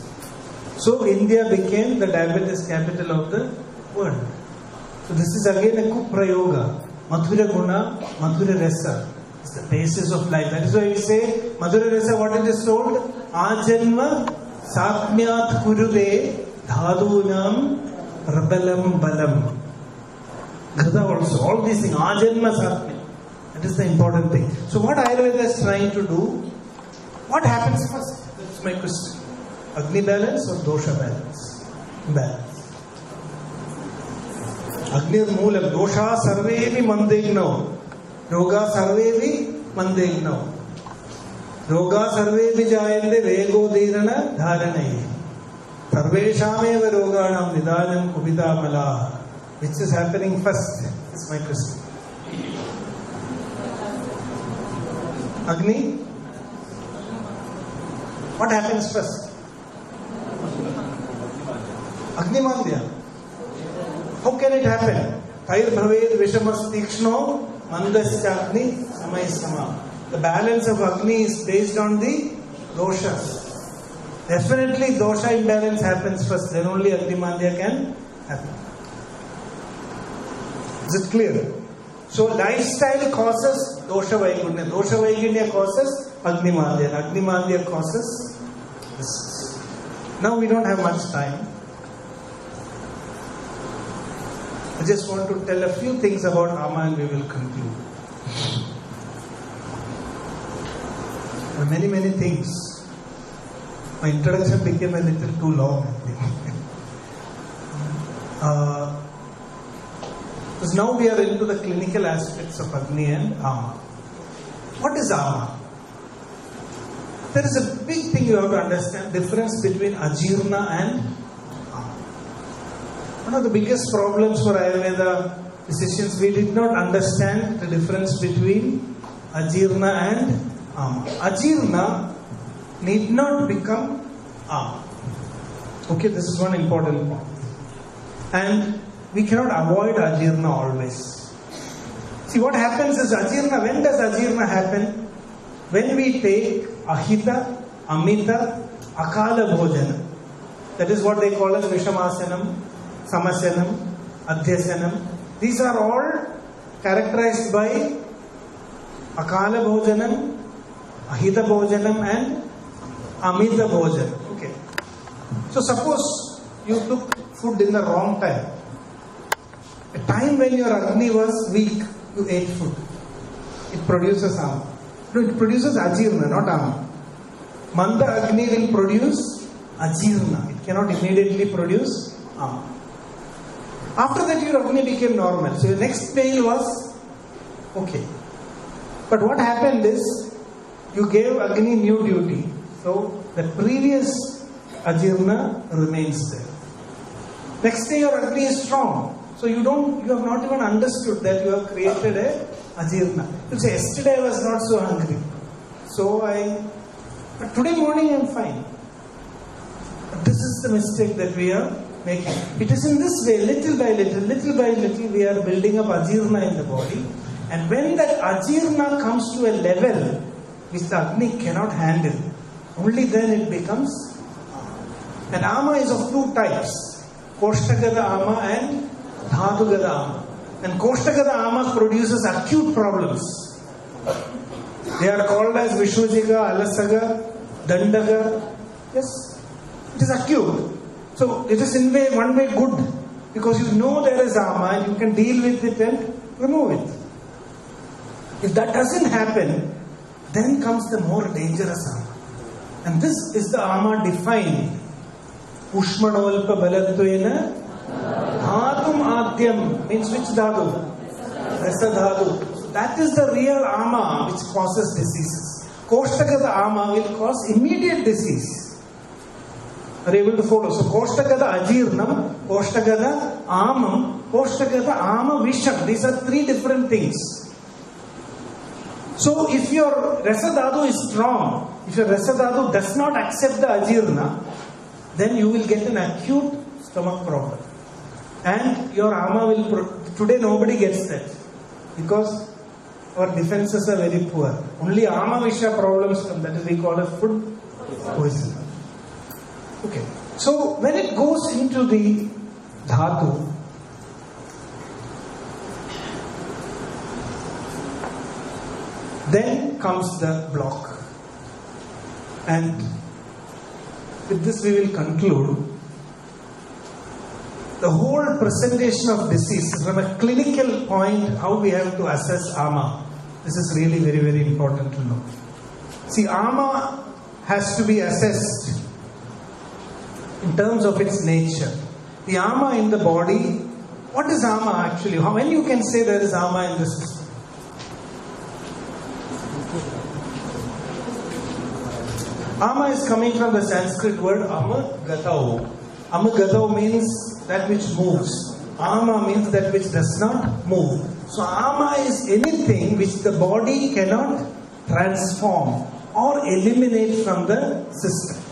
So India became the diabetes capital of the world. So this is again a Kuprayoga. Madhura Guna, Madhura Rasa. It's the basis of life. That is why we say, Madhura Rasa, what it is told? Ajanma Satmyat Kurude Dhadunam Rabalam Balam. Gada also, all these things. Ajanma Satmya. That is the important thing. So what Ayurveda is trying to do, what happens first? That's my question. Agni balance or dosha balance? Balance. Agni is moolam. Dosha sarvevi mandegno. Roga sarvevi mandegno. Roga sarvevi jayende vego dirana dharanayi. Sarveshameva roganam nidanam kubita malaha. Which is happening first? That's my question. Agni? What happens first? Agni-mandya. How can it happen? Tair bhaved vishamas tikshno mandasya agni samay sama. The balance of Agni is based on the doshas. Definitely dosha imbalance happens first, then only Agni-mandya can happen. Is it clear? So lifestyle causes dosha vaigunya. Dosha vaigunya causes Agni-mandya. Agni-mandya causes this. Now we don't have much time. I just want to tell a few things about Ama and we will conclude. There are many things. My introduction became a little too long, I think. Because now we are into the clinical aspects of Agni and Ama. What is Ama? There is a big thing you have to understand, difference between Ajirna and Ama. One of the biggest problems for Ayurveda physicians, we did not understand the difference between Ajirna and ama. Ajirna need not become ama. Okay, this is one important point. And we cannot avoid ajirna always. See, what happens is ajirna, when does ajirna happen? When we take ahita, amita, akala bhojana. That is what they call as Vishamasanam, Samasanam, Adhyasanam. These are all characterized by Akala Bhojanam, Ahita Bhojanam and Amita Bhojanam. Okay. So suppose you took food in the wrong time. A time when your Agni was weak, you ate food. It produces Ama. No, it produces Ajirna, not Ama. Manda Agni will produce Ajirna. It cannot immediately produce Ama. After that your Agni became normal. So your next meal was okay. But what happened is, you gave Agni new duty. So the previous Ajirna remains there. Next day your Agni is strong. So you have not even understood that you have created a Ajirna. You say, yesterday I was not so hungry. But today morning I am fine. But this is the mistake that we are making. It is in this way, little by little, we are building up Ajirna in the body. And when that Ajirna comes to a level which the Agni cannot handle, only then it becomes Ama. And Ama is of two types, Koshtagada Ama and Dhatugada Ama. And Koshtagada Ama produces acute problems. They are called as Vishwajiga, Alasaga, Dandaga. Yes, it is acute. So it is in one way good, because you know there is Ama and you can deal with it and remove it. If that doesn't happen, then comes the more dangerous Ama. And this is the Ama defined. Ushmanolpa balatvena dhatum adyam means which dhatu? Rasa dhatu. So that is the real Ama which causes diseases. Koshtagada Ama will cause immediate disease. Are you able to follow? So Koshtagada Ajirnam, Koshtagada Amam, Koshtagada Ama Visham. These are three different things. So if your Rasadhatu is strong, if your Rasadhatu does not accept the Ajirna, then you will get an acute stomach problem. And your Ama will... Today nobody gets that. Because our defenses are very poor. Only Ama Visha problems come. That is we call as food poison. Okay. So when it goes into the Dhatu, then comes the block. And with this we will conclude. The whole presentation of disease, from a clinical point, how we have to assess Ama. This is really very, very important to know. See, Ama has to be assessed in terms of its nature. The Ama in the body, what is Ama actually? When you can say there is Ama in the system? Ama is coming from the Sanskrit word Amagatau. Amagatau means that which moves. Ama means that which does not move. So Ama is anything which the body cannot transform or eliminate from the system.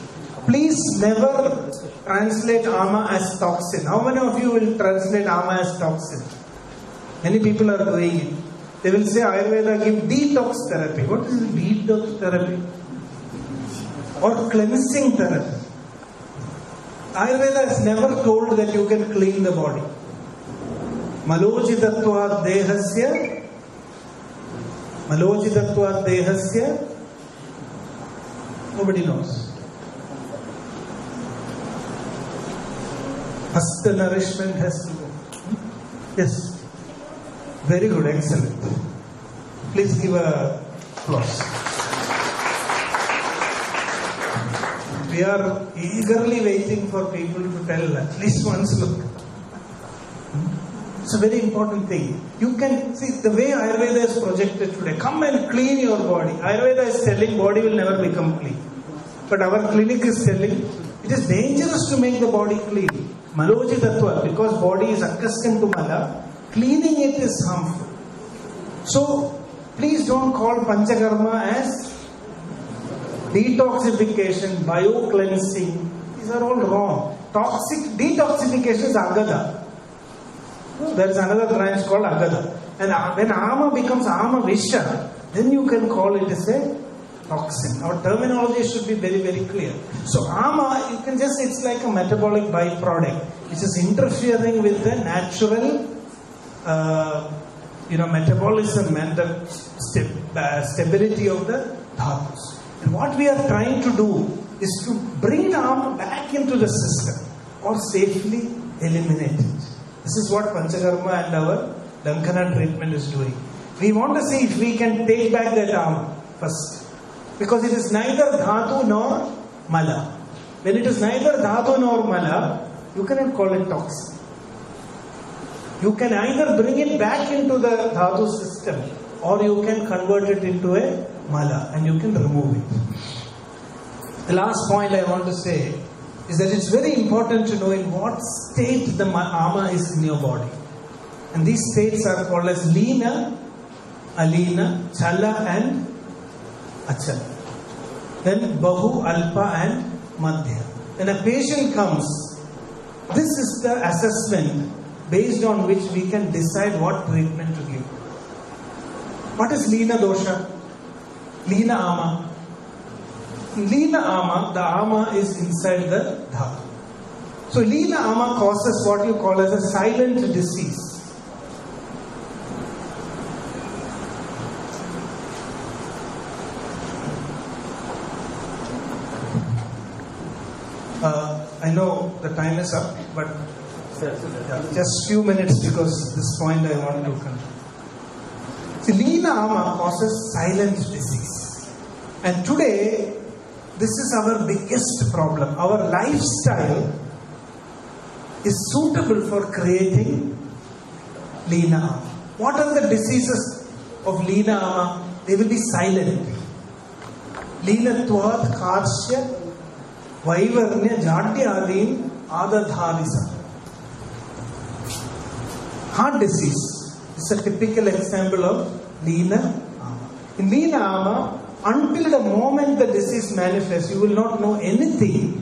Please never translate Ama as toxin. How many of you will translate Ama as toxin? Many people are doing it. They will say Ayurveda give detox therapy. What is detox therapy? Or cleansing therapy. Ayurveda has never told that you can clean the body. Malojitatvat dehasya. Malojitatvat dehasya. Nobody knows. First the nourishment has to go. Yes. Very good, excellent. Please give a applause. We are eagerly waiting for people to tell at least once look. It's a very important thing. You can see the way Ayurveda is projected today. Come and clean your body. Ayurveda is telling body will never become clean. But our clinic is telling it is dangerous to make the body clean. Maloji Tattva, because body is accustomed to Mala, cleaning it is harmful. So please don't call Panchakarma as Detoxification, bio-cleansing, these are all wrong. Detoxification is Agada. There is another branch called Agada. And when Ama becomes Ama Visha, then you can call it as a toxin. Our terminology should be very, very clear. So Ama, you can just, it's like a metabolic byproduct, which is interfering with the natural metabolism and the stability of the dhatus. And what we are trying to do is to bring the Ama back into the system or safely eliminate it. This is what Panchakarma and our Dankana treatment is doing. We want to see if we can take back that Ama first. Because it is neither dhatu nor mala. When it is neither dhatu nor mala, you cannot call it toxin. You can either bring it back into the dhatu system or you can convert it into a mala and you can remove it. The last point I want to say is that it's very important to know in what state the Ama is in your body. And these states are called as Leena, Alina, Chala and Achala. Then Bahu, Alpa and Madhya. When a patient comes, this is the assessment based on which we can decide what treatment to give. What is Leena Dosha? Leena Ama. In Leena Ama, the Ama is inside the Dhatu. So Leena Ama causes what you call as a silent disease. I know the time is up, but just few minutes because this point I want to conclude. See, Leena Ama causes silent disease. And today, this is our biggest problem. Our lifestyle is suitable for creating Leena Ama. What are the diseases of Leena Ama? They will be silent. Leena Tvat Karshya Vaivarnya Jatyadin Adadhavisa. Heart disease is a typical example of Leena Ama. In Leena Ama, until the moment the disease manifests, you will not know anything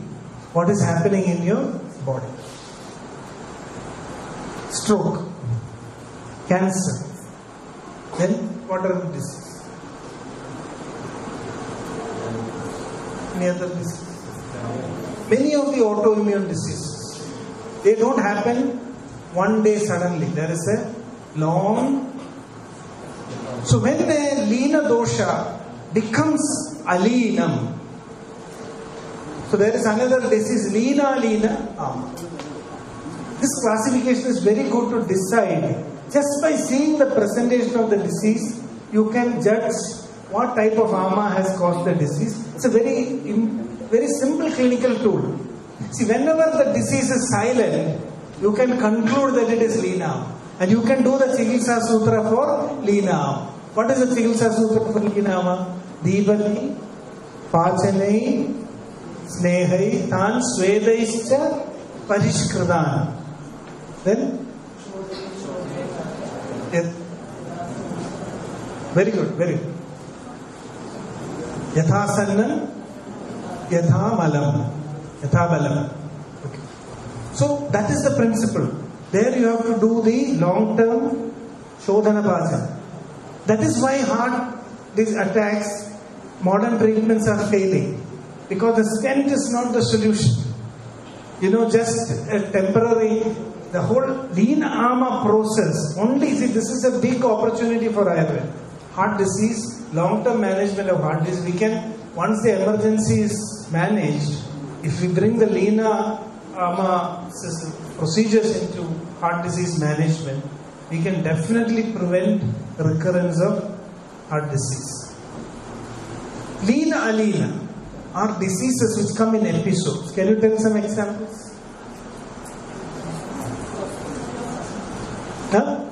what is happening in your body. Stroke, cancer, then what are the diseases? Any other disease? Many of the autoimmune diseases, they don't happen one day suddenly. There is a long... So when a Leena Dosha becomes Alinam, so there is another disease, Leena Ama. This classification is very good to decide. Just by seeing the presentation of the disease, you can judge what type of Ama has caused the disease. It's a very simple clinical tool. See, whenever the disease is silent, you can conclude that it is Leena Ama. And you can do the Chikitsa Sutra for Leena Ama. What is the Chikitsa Sutra for Leena Ama? Dibani, Pachanai, Snehai, Tan, Swedaischa, Parishkradan. Then? Yes. Very good, very good. Yathasanna, Yatha Malam, Yatha Balam. Okay. So that is the principle. There you have to do the long-term Shodhana Bhajan. That is why these attacks, modern treatments are failing. Because the stent is not the solution. Just a temporary, the whole Leena Ama process, this is a big opportunity for Ayurveda. Heart disease, long-term management of heart disease, once the emergency is managed, if we bring the Leena Ama procedures into heart disease management, we can definitely prevent recurrence of heart disease. Leena Alina are diseases which come in episodes. Can you tell some examples? Huh?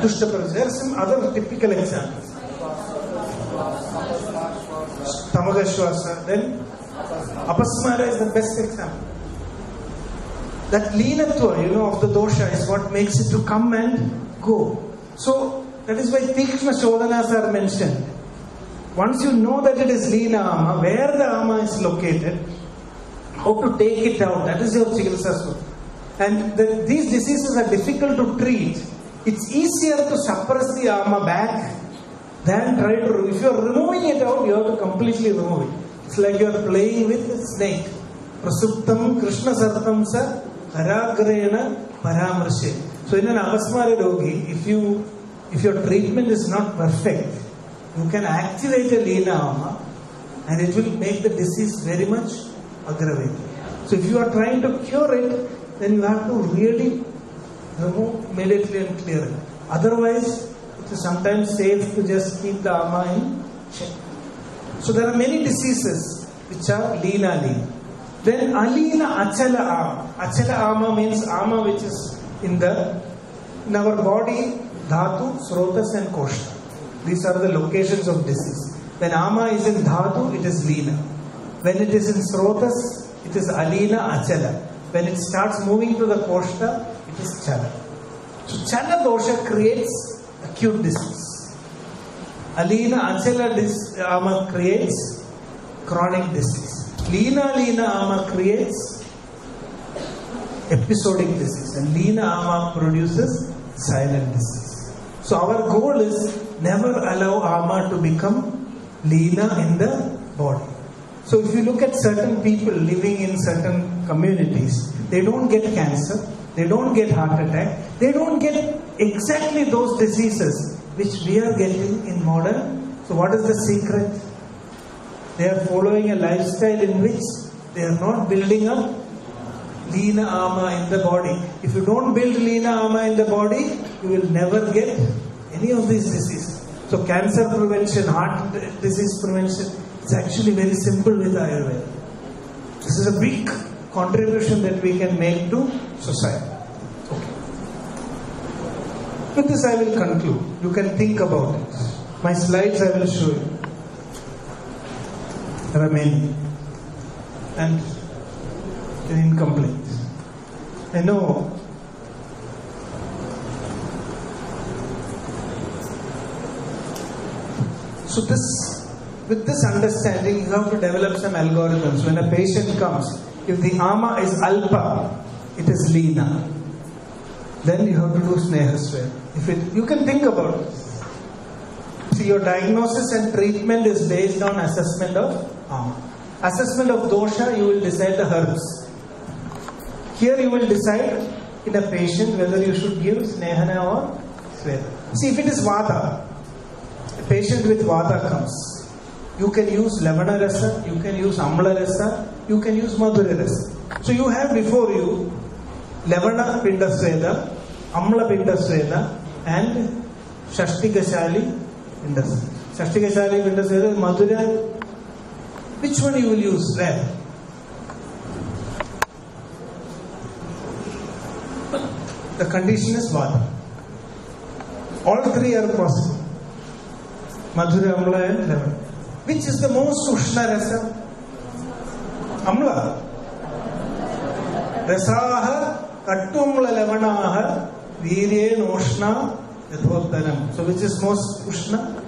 There are some other typical examples. Tamagashwasa. Then Apasmara is the best example. That leenatva, of the dosha is what makes it to come and go. So That is why Tikshna Shodhanas are mentioned. Once you know that it is Leena Ama, where the Ama is located, how to take it out, that is your Chikitsa Sutra. And these diseases are difficult to treat. It's easier to suppress the Ama back than try to, if you are removing it out, you have to completely remove it. It's like you are playing with a snake. Prasuptam Krishna Sartam Sa Aragrena Paramrshe. So in an Avasmara Rogi, if your treatment is not perfect, you can activate a Leena Ama and it will make the disease very much aggravated. So if you are trying to cure it, then you have to really remove immediately and clear it. Otherwise, it is sometimes safe to just keep the Ama in check. So there are many diseases which are Leena. Then Alina Achala Ama. Achala Ama means Ama which is in our body, Dhatu, Srotas and Koshta. These are the locations of disease. When Ama is in Dhatu, it is Leena. When it is in Srotas, it is Alina Achala. When it starts moving to the Koshta, it is Chala. So Chala dosha creates acute disease. Alina Achala Ama creates chronic disease. Leena Ama creates episodic disease. And Leena Ama produces silent disease. So our goal is never allow Ama to become Leena in the body. So if you look at certain people living in certain communities, they don't get cancer, they don't get heart attack, they don't get exactly those diseases which we are getting in modern. So what is the secret? They are following a lifestyle in which they are not building up Leena Ama in the body. If you don't build Leena Ama in the body, you will never get any of these diseases. So cancer prevention, heart disease prevention, it's actually very simple with Ayurveda. This is a big contribution that we can make to society. Okay. With this I will conclude. You can think about it. My slides I will show you. There are many. And incomplete. I know so with this understanding, you have to develop some algorithms. When a patient comes, if the Ama is Alpa, it is Leena. Then you have to do Snehaswaya. You can think about it. See, your diagnosis and treatment is based on assessment of Ama. Assessment of dosha, you will decide the herbs. Here you will decide in a patient whether you should give Snehana or Sweta. See, if it is Vata, a patient with Vata comes, you can use Lavana Rasa, you can use Amla Rasa, you can use Madhura Rasa. So you have before you Lavana Pinda Sweta, Amla Pinda Sweta and Shashtikashali Pinda Sweta. Shashtikashali Pinda Sweta, Madhura. Which one you will use? Where? The condition is Vata. All three are possible. Madhura, Amla and Lavana. Which is the most Ushna Rasa? Amla. Rasaha Kattumla Lavanaha Virye Noshna Yathodhanam. So which is most Ushna?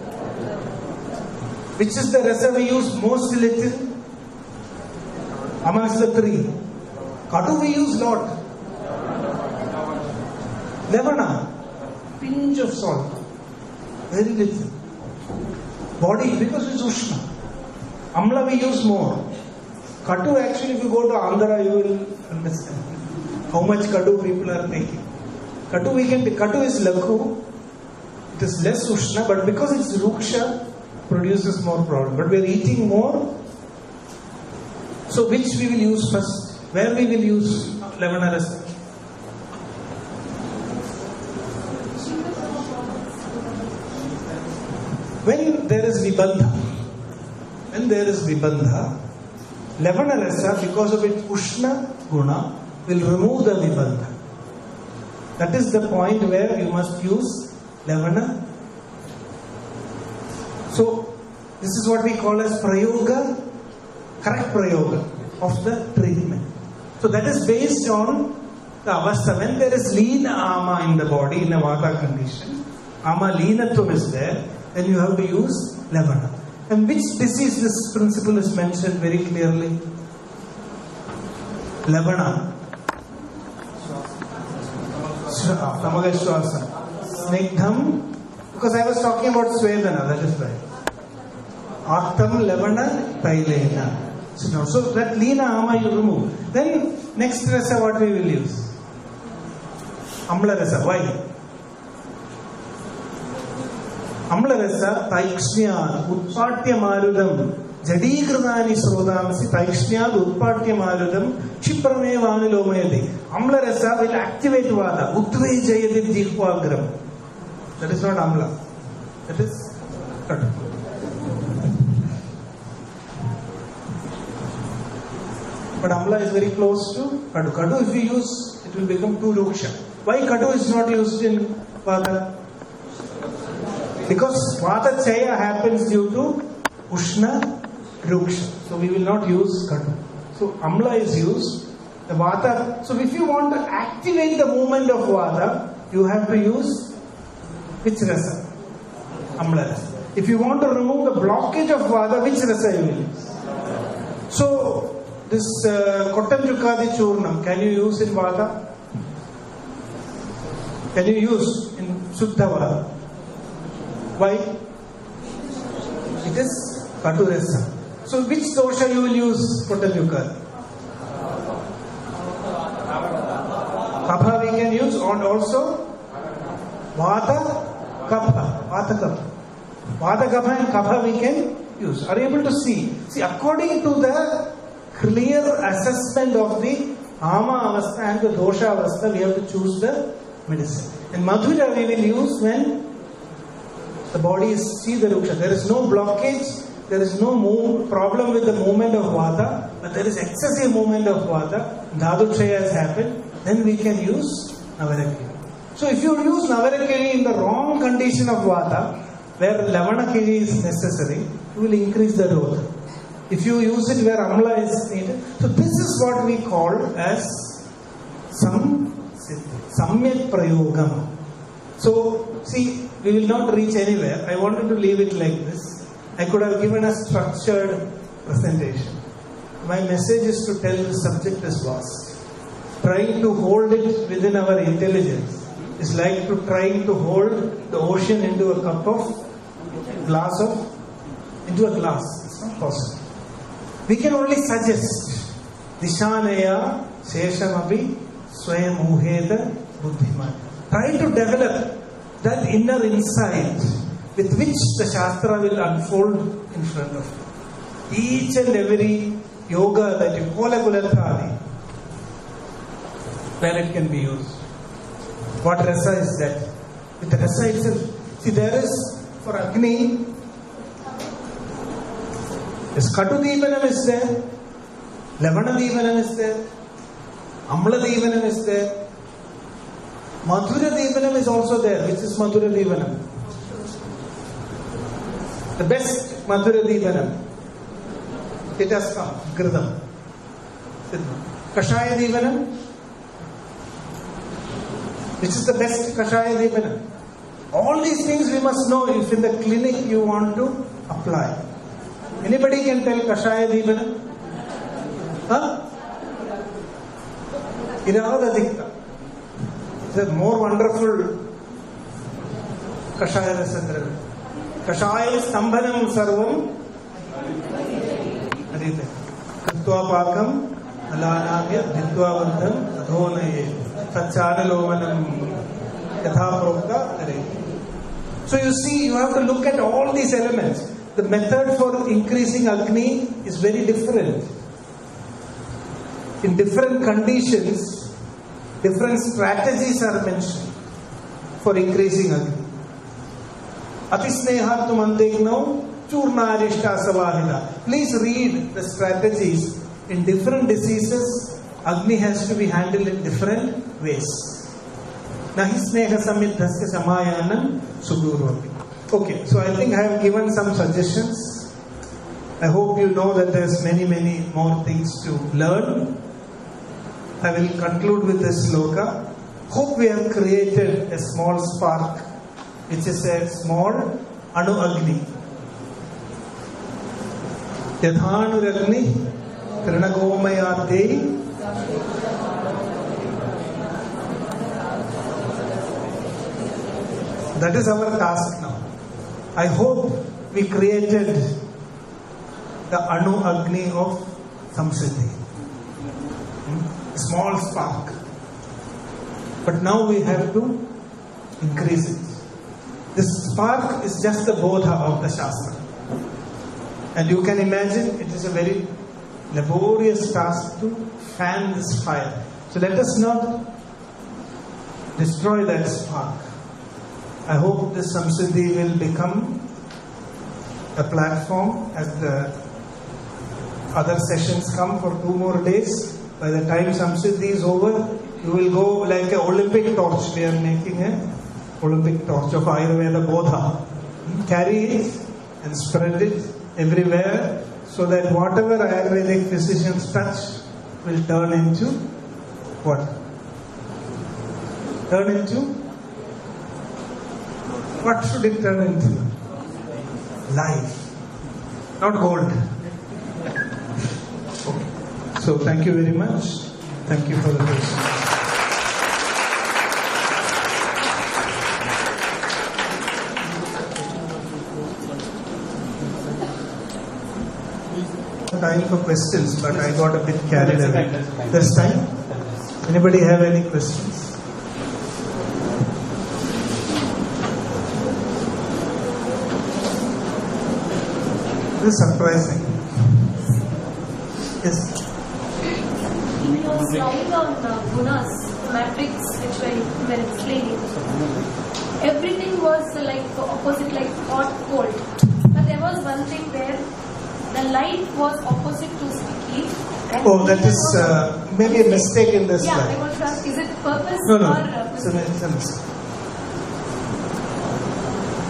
Which is the rasa we use most little amongst the three? Kadu we use lot. Lavana, pinch of salt, very little. Body, because it's Ushna. Amla we use more. Kadu actually, if you go to Andhra, you will understand how much Kadu people are taking. Kadu is Lakhu. It is less Ushna, but because it's Ruksha, produces more problem. But we are eating more. So which we will use first? Where we will use Lavana Rasa? When there is Vibandha, Lavana Rasa, because of its Ushna Guna, will remove the Vibandha. That is the point where you must use Lavana. So, this is what we call as Prayoga, correct Prayoga of the treatment. So, that is based on the Avastha. When there is Leena Ama in the body, in a Vata condition, ama leenatvam is there, then you have to use lavana. And which disease this principle is mentioned very clearly? Lavana. Samagashwasa. Snigdham. Because I was talking about Svedana, that is right. Artham, Lavana, Tailena. So that Leena Ama you remove. Then next rasa what we will use? Amla rasa. Why? Amla rasa Taikshnya Utpatya Marudam Jadigranani Srodamasi Taikshnya Utpatya Marudam Chiprame Vanilomayadi. Amla rasa will activate Vada. Utve Jayadi Jihvagram. That is not Amla. That is Kadu. But Amla is very close to Kadu. Kadu if we use, it will become too Ruksha. Why Kadu is not used in Vata? Because Vata Chaya happens due to Ushna Ruksha. So we will not use Kadu. So Amla is used. The Vata. So if you want to activate the movement of Vata, you have to use which rasa? Amla rasa. If you want to remove the blockage of Vata, which rasa you will use? So this Kottanjukadi Churnam, can you use in Vata? Can you use in Suddha Vata? Why? It is Katu rasa. So which dosha you will use Kottanjukadi? Kapha we can use, and also Vata Kapha. Vata Kapha. Vata Kapha and Kapha we can use. Are you able to see? See, according to the clear assessment of the Ama Avastha and the Dosha Avastha, we have to choose the medicine. And Madhura we will use when the body is, see the Ruksha. There is no blockage, there is no problem with the movement of Vata, but there is excessive movement of Vata. Dhadukshaya has happened, then we can use Navarakiri. So if you use Navarakiri in the wrong condition of Vata, where Lavanakiri is necessary, you will increase the Rodha. If you use it where Amla is needed, so this is what we call as Samsiddhi, Samyak Prayogam. So, see, we will not reach anywhere. I wanted to leave it like this. I could have given a structured presentation. My message is to tell the subject is vast. Trying to hold it within our intelligence is like trying to hold the ocean into a cup of glass. It's not possible. We can only suggest Dishanaya Sheshamabi Swayam Uheda Buddhiman. Try to develop that inner insight with which the Shastra will unfold in front of you. Each and every yoga that you call a Kulathadi, where it can be used. What rasa is that? With the rasa itself. See, there is for Agni, yes, Katu Devanam is there, Lavana Devanam is there, Amla Devanam is there, Madhura Devanam is also there. Which is Madhura Devanam? The best Madhura Devanam. It has come, Gridam. Kashaya Devanam. Which is the best Kashaya Devanam? All these things we must know if in the clinic you want to apply. Anybody can tell Kashaya Devanam? Huh? Iravadadikta. It's a more wonderful Kashaya Rasandra. Kashaya Stambhanam Sarvam Adite. Kritva Pakam Alanamya Dhitva Vandam Adhonaye Tatchanalomanam Yatha Prokta Kare. So you see, you have to look at all these elements. The method for increasing Agni is very different. In different conditions, different strategies are mentioned for increasing Agni. Atisneha tumandegno churnarishta savahida. Please read the strategies. In different diseases, Agni has to be handled in different ways. Nahi sneha samidhasya samayanam sudurvapi. Okay, so I think I have given some suggestions. I hope you know that there's many more things to learn. I will conclude with this sloka. Hope we have created a small spark which is a small Anu Agni. Yadhanuragni Trinagomayate. That is our task now. I hope we created the Anu Agni of Samsiddhi. Small spark. But now we have to increase it. This spark is just the bodha of the Shastra. And you can imagine it is a very laborious task to fan this fire. So let us not destroy that spark. I hope this Samsiddhi will become a platform as the other sessions come for 2 more days. By the time Samsiddhi is over, you will go like an Olympic torch. We are making an Olympic torch of Ayurveda Bodha. Carry it and spread it everywhere so that whatever Ayurvedic physicians touch will turn into what? Turn into? What should it turn into? Life. Not gold. Okay. So thank you very much. Thank you for the question. Time for questions, but I got a bit carried away. There's time? Anybody have any questions? This is surprising. Yes. In your slide on Gunas, matrix, which you were explaining, everything was like opposite, like hot, cold. But there was one thing where the light was opposite to sticky. Oh, that is maybe a mistake in this slide. Yeah, I want to ask, is it purpose No. or... It's a mistake.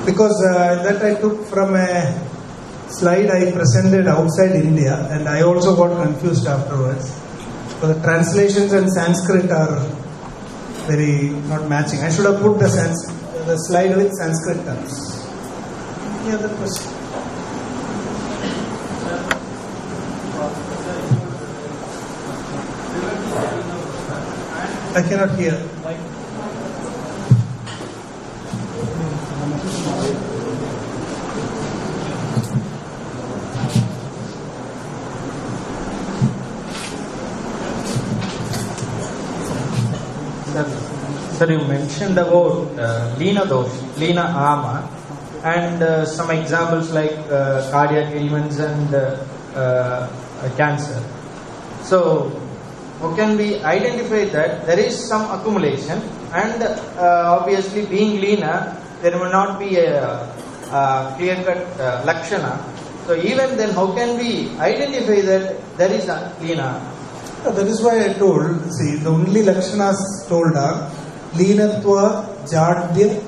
Because that I took from a slide I presented outside India, and I also got confused afterwards. So the translations in Sanskrit are very not matching. I should have put the slide with Sanskrit terms. Any other question? I cannot hear. Sir, you mentioned about Lina Dosh, Lina Ama, and some examples like cardiac ailments and cancer. So, how can we identify that there is some accumulation, and obviously being Lina, there will not be a clear-cut Lakshana. So, even then, how can we identify that there is a Lina? That is why I told, see, the only Lakshanas told are Leenatva, Jadya,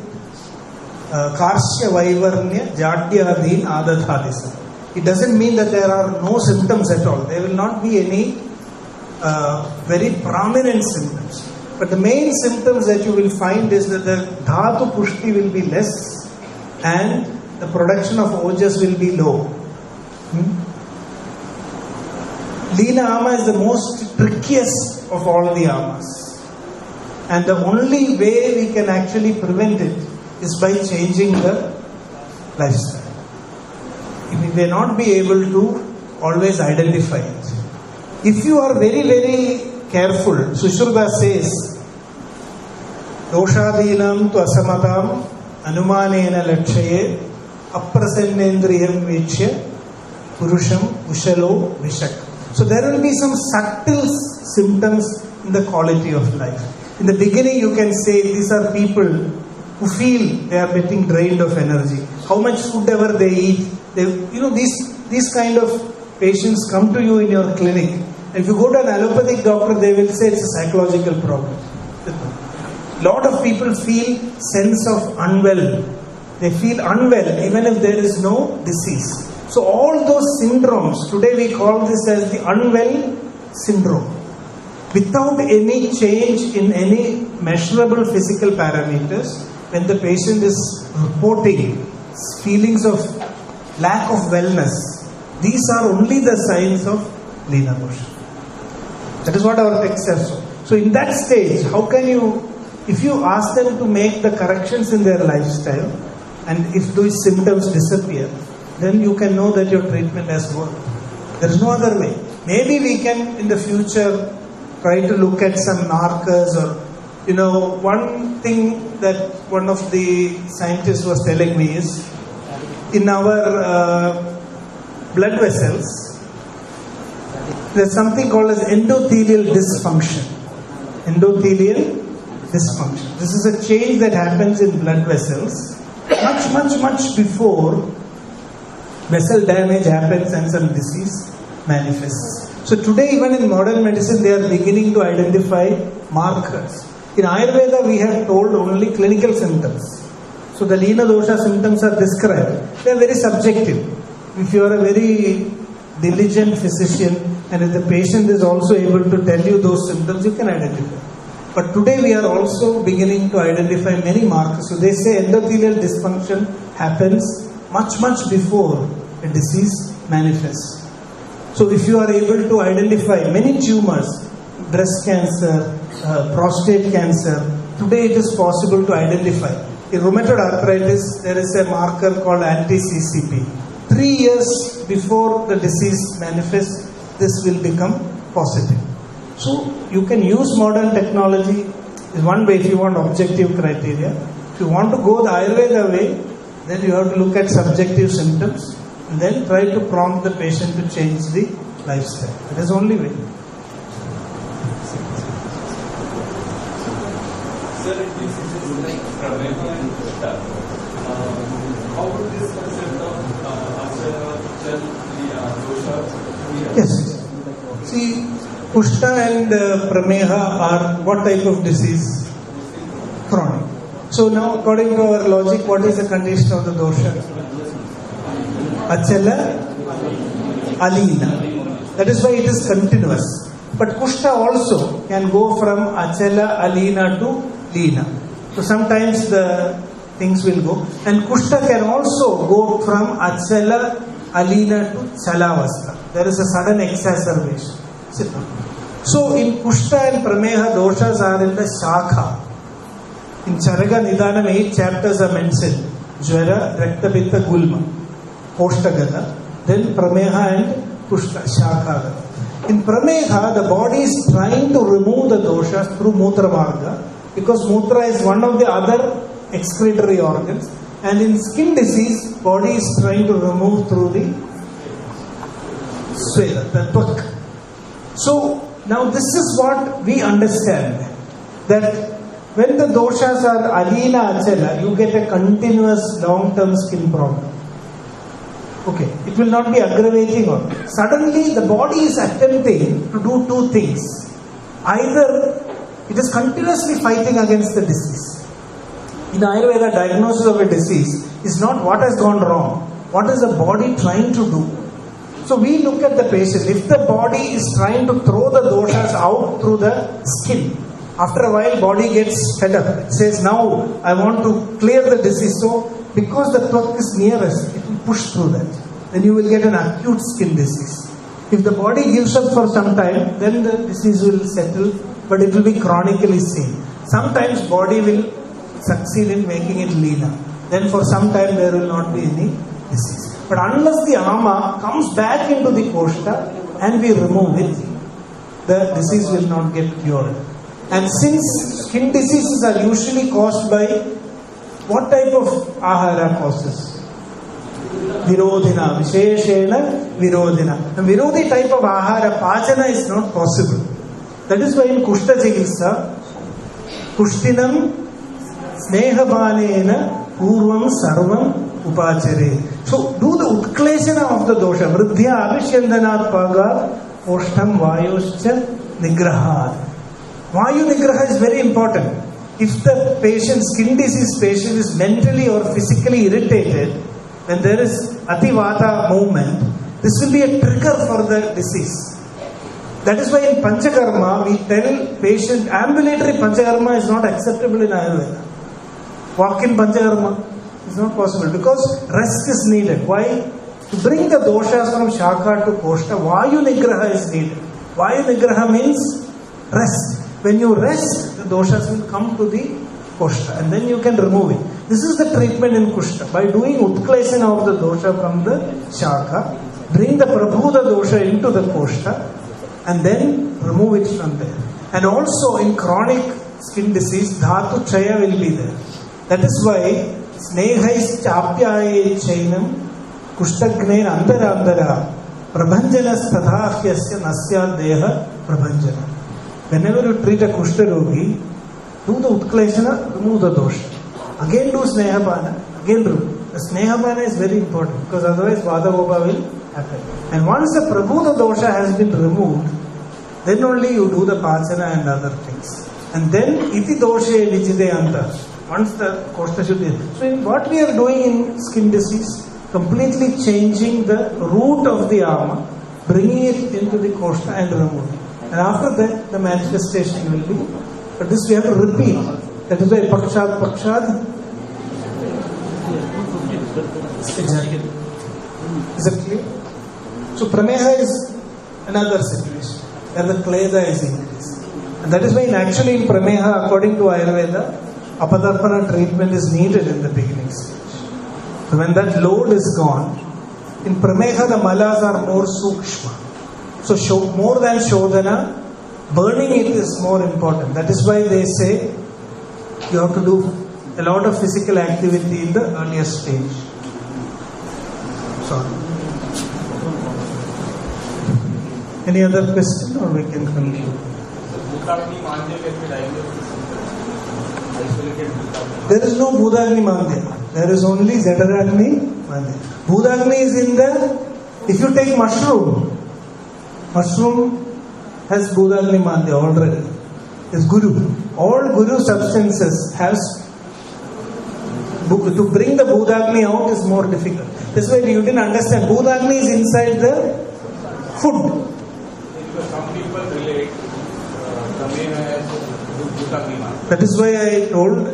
Karshya Vaivarnya, Jadyadin, Adadhadisa. It doesn't mean that there are no symptoms at all. There will not be any very prominent symptoms. But the main symptoms that you will find is that the Dhatu Pushti will be less and the production of Ojas will be low. Lina Ama is the most trickiest of all the Amas. And the only way we can actually prevent it is by changing the lifestyle. We may not be able to always identify it. If you are very, very careful, Sushruta says, Doshadinam tu asamatam anumanena lakshaye aprasannendriyam vechya purusham ushalo vishak. So there will be some subtle symptoms in the quality of life. In the beginning you can say these are people who feel they are getting drained of energy. How much food ever they eat, these kind of patients come to you in your clinic. And if you go to an allopathic doctor, they will say it's a psychological problem. Lot of people feel sense of unwell. They feel unwell even if there is no disease. So all those syndromes, today we call this as the unwell syndrome. Without any change in any measurable physical parameters, when the patient is reporting feelings of lack of wellness, these are only the signs of Leena dosha. That is what our text says. So in that stage, how can you, if you ask them to make the corrections in their lifestyle, and if those symptoms disappear, then you can know that your treatment has worked. There is no other way. Maybe we can in the future try to look at some markers, or one thing that one of the scientists was telling me is, in our blood vessels, there's something called as endothelial dysfunction. Endothelial dysfunction. This is a change that happens in blood vessels much before vessel damage happens and some disease manifests. So today, even in modern medicine, they are beginning to identify markers. In Ayurveda, we have told only clinical symptoms. So the Leena dosha symptoms are described. They are very subjective. If you are a very diligent physician and if the patient is also able to tell you those symptoms, you can identify. But today we are also beginning to identify many markers. So they say endothelial dysfunction happens much before a disease manifests. So if you are able to identify many tumors, breast cancer, prostate cancer, today it is possible to identify. In rheumatoid arthritis, there is a marker called anti-CCP. 3 years before the disease manifests, this will become positive. So you can use modern technology is one way if you want objective criteria. If you want to go the Ayurveda way, then you have to look at subjective symptoms and then try to prompt the patient to change the lifestyle. That is the only way. Sir, in diseases like Prameha and Kushta, how would this concept of Achara, Chal, Dosha be? Yes. See, Kushta and Prameha are what type of disease? Chronic. So now, according to our logic, what is the condition of the dosha? Achala, Alina. That is why it is continuous. But Kushta also can go from Achala, Alina to Leena. So sometimes the things will go. And Kushta can also go from Achala, Alina to Chalavasta. There is a sudden exacerbation. Sit down. So in Kushta and Prameha, doshas are in the Shakha. In Charaga Nidanam, 8 chapters are mentioned. Jwara, Raktapitta, Gulma, Koshtagata, then Prameha and Kushta, Shakha. In Prameha, the body is trying to remove the doshas through Mutra Marga, because Mutra is one of the other excretory organs. And in skin disease, body is trying to remove through the Sweda, the Twak. So, now this is what we understand, that when the doshas are Alina Achala, you get a continuous long-term skin problem. Okay, it will not be aggravating or suddenly the body is attempting to do two things. Either it is continuously fighting against the disease. In Ayurveda, diagnosis of a disease is not what has gone wrong, what is the body trying to do. So we look at the patient. If the body is trying to throw the doshas out through the skin, after a while body gets fed up. It says, now I want to clear the disease. So because the twak is nearest, it will push through that. Then you will get an acute skin disease. If the body gives up for some time, then the disease will settle, but it will be chronically seen. Sometimes body will succeed in making it leaner. Then for some time there will not be any disease. But unless the ama comes back into the koshta and we remove it, the disease will not get cured. And since skin diseases are usually caused by what type of ahara causes? Virodhina, Visheshena Virodhina. And Virodhi type of ahara, pachana is not possible. That is why in Kushta Chikitsa, Kushtinam Snehabanena Purvam Sarvam Upachare. So do the Utkleshana of the dosha. Vridhya Abhishandanat Paga Oshtam Vayoscha Nigrahat. Vayu Nigraha is very important. If the patient, skin disease patient, is mentally or physically irritated, when there is Ativata movement, this will be a trigger for the disease. That is why in Panchakarma, we tell patient, ambulatory Panchakarma is not acceptable in Ayurveda. walk in Panchakarma. It's not possible because rest is needed. Why? To bring the doshas from Shaka to Koshta, Vayu Nigraha is needed. Vayu Nigraha means rest. When you rest, the doshas will come to the Koshta and then you can remove it. This is the treatment in Kushta. By doing Utklesana of the dosha from the Shaka, bring the Prabhuda dosha into the Koshta and then remove it from there. And also in chronic skin disease, Dhatu Chaya will be there. That is why Snehais Chapyaye Chainam Kushtagnen Andara Prabhanjanas Tadhahyasya Nasya Deha Prabhanjana. Whenever you treat a Kushta Rogi, do the Utklesana, remove the dosha. Again do Snehapana, again remove. The Snehapana is very important because otherwise Vada Oba will happen. And once the Prabhuda dosha has been removed, then only you do the Pachana and other things. And then Iti Doshe Vijide Anta. Once the Koshta Shuddhi. So what we are doing in skin disease, completely changing the root of the ama, bringing it into the Koshta and removing. And after that, the manifestation will be. But this we have to repeat. That is why Pakshad. Exactly. Is it clear? So Prameha is another situation where the kleda is increased. And that is why actually in Prameha, according to Ayurveda, Apadarpana treatment is needed in the beginning stage. So when that load is gone, in Prameha the malas are more sukshma. So more than Shodhana, burning it is more important. That is why they say you have to do a lot of physical activity in the earlier stage. Sorry. Any other question or we can conclude? There is no Bhudagni Mandya. There is only Jadaragni Mandya. Bhudagni is in the, if you take mushroom has Bhudagni Mandya already. It's Guru. All Guru substances has, to bring the Bhudagni out is more difficult. That's why you didn't understand. Bhudagni is inside the food. Some people relate Prameha as Bhudagni. That is why I told,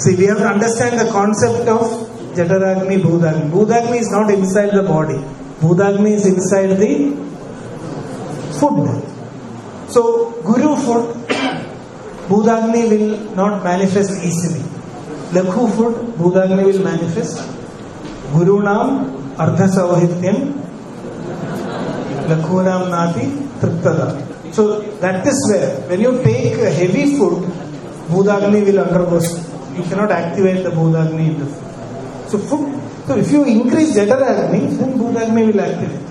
see, we have to understand the concept of Jadaragni, Bhudagni. Bhudagni is not inside the body. Bhudagni is inside the food. So, Guru food, Bhudagni will not manifest easily. Lakhu food, Bhudagni will manifest. Guru Nam, Ardha Sauhityam, Lakhu Nam Nati, Triptada. So that is where, when you take heavy food, Bhudagni will undergo. You cannot activate the Bhudagni in the food. So food, so if you increase Jadaragni, then Bhudagni will activate.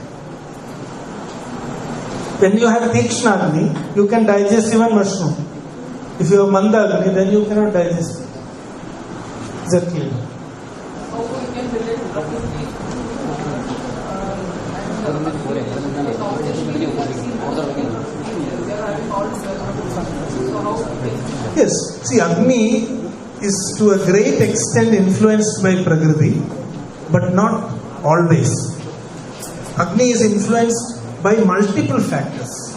When you have Tikshnagni, you can digest even mushroom. If you have Mandagni, then you cannot digest it. Is that clear? Yes, see, Agni is to a great extent influenced by Prakriti, but not always. Agni is influenced by multiple factors.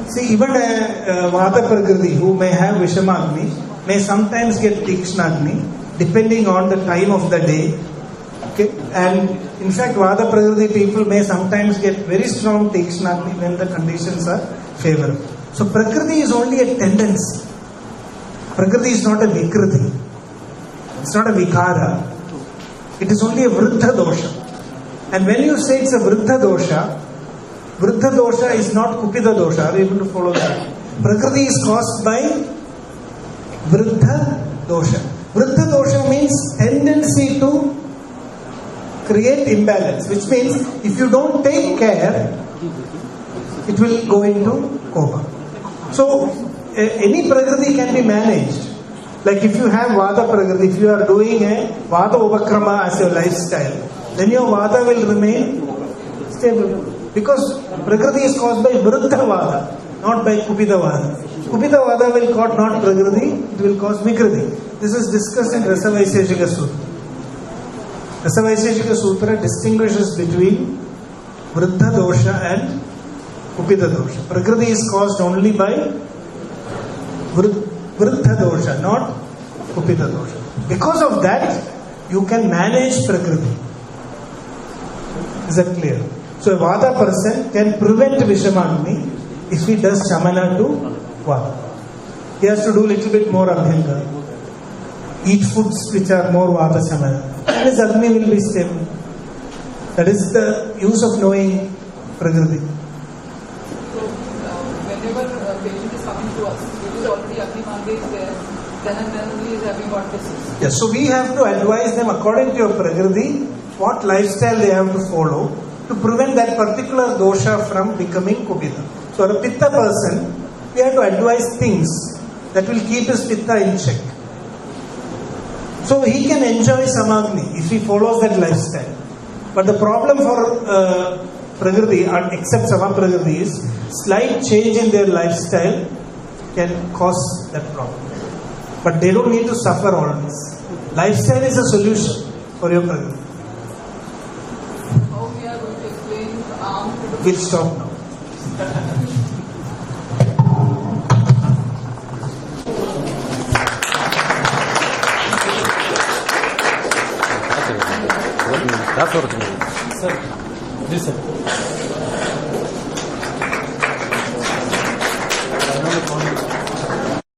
See, even a Vata Prakriti who may have Vishama Agni may sometimes get Tikshna Agni depending on the time of the day. Okay, and in fact, Vata Prakriti people may sometimes get very strong Tikshna Agni when the conditions are favorable. So Prakriti is only a tendency. Prakriti is not a Vikriti. It's not a Vikara. It is only a Vriddha dosha. And when you say it's a Vriddha dosha is not Kupita dosha. Are you able to follow that? Prakriti is caused by Vriddha dosha. Vriddha dosha means tendency to create imbalance, which means if you don't take care, it will go into coma. So, any Prakriti can be managed. Like if you have Vata Prakriti, if you are doing a Vata Upakrama as your lifestyle, then your Vata will remain stable. Because Prakriti is caused by Vriddha Vata, not by Kupita Vata. Kupita Vata will cause not Prakriti, it will cause Vikriti. This is discussed in Rasavaiseshika Sutra. Rasavaiseshika Sutra distinguishes between Vriddha Dosha and Kupita Dosha. Prakriti is caused only by Vriddha Dosha, not Kupita dosha. Because of that, you can manage Prakriti. Is that clear? So a Vata person can prevent Vishamagni if he does Shamana to Vata. He has to do a little bit more Abhyanga. Eat foods which are more Vata Shamana. And his Agni will be stable. That is the use of knowing Prakriti. So, whenever a patient is coming to us, it is already Agni Marga is there, then and then only is having got disease. Yes, so we have to advise them according to your Prakriti what lifestyle they have to follow to prevent that particular dosha from becoming Kupita. So a Pitta person, we have to advise things that will keep his Pitta in check. So he can enjoy Samagni if he follows that lifestyle. But the problem for Prakriti, except Sama Prakriti, is slight change in their lifestyle can cause that problem. But they don't need to suffer all this. Lifestyle is a solution for your Prakriti. How we are going to explain arm to the We'll stop now. Sir, listen.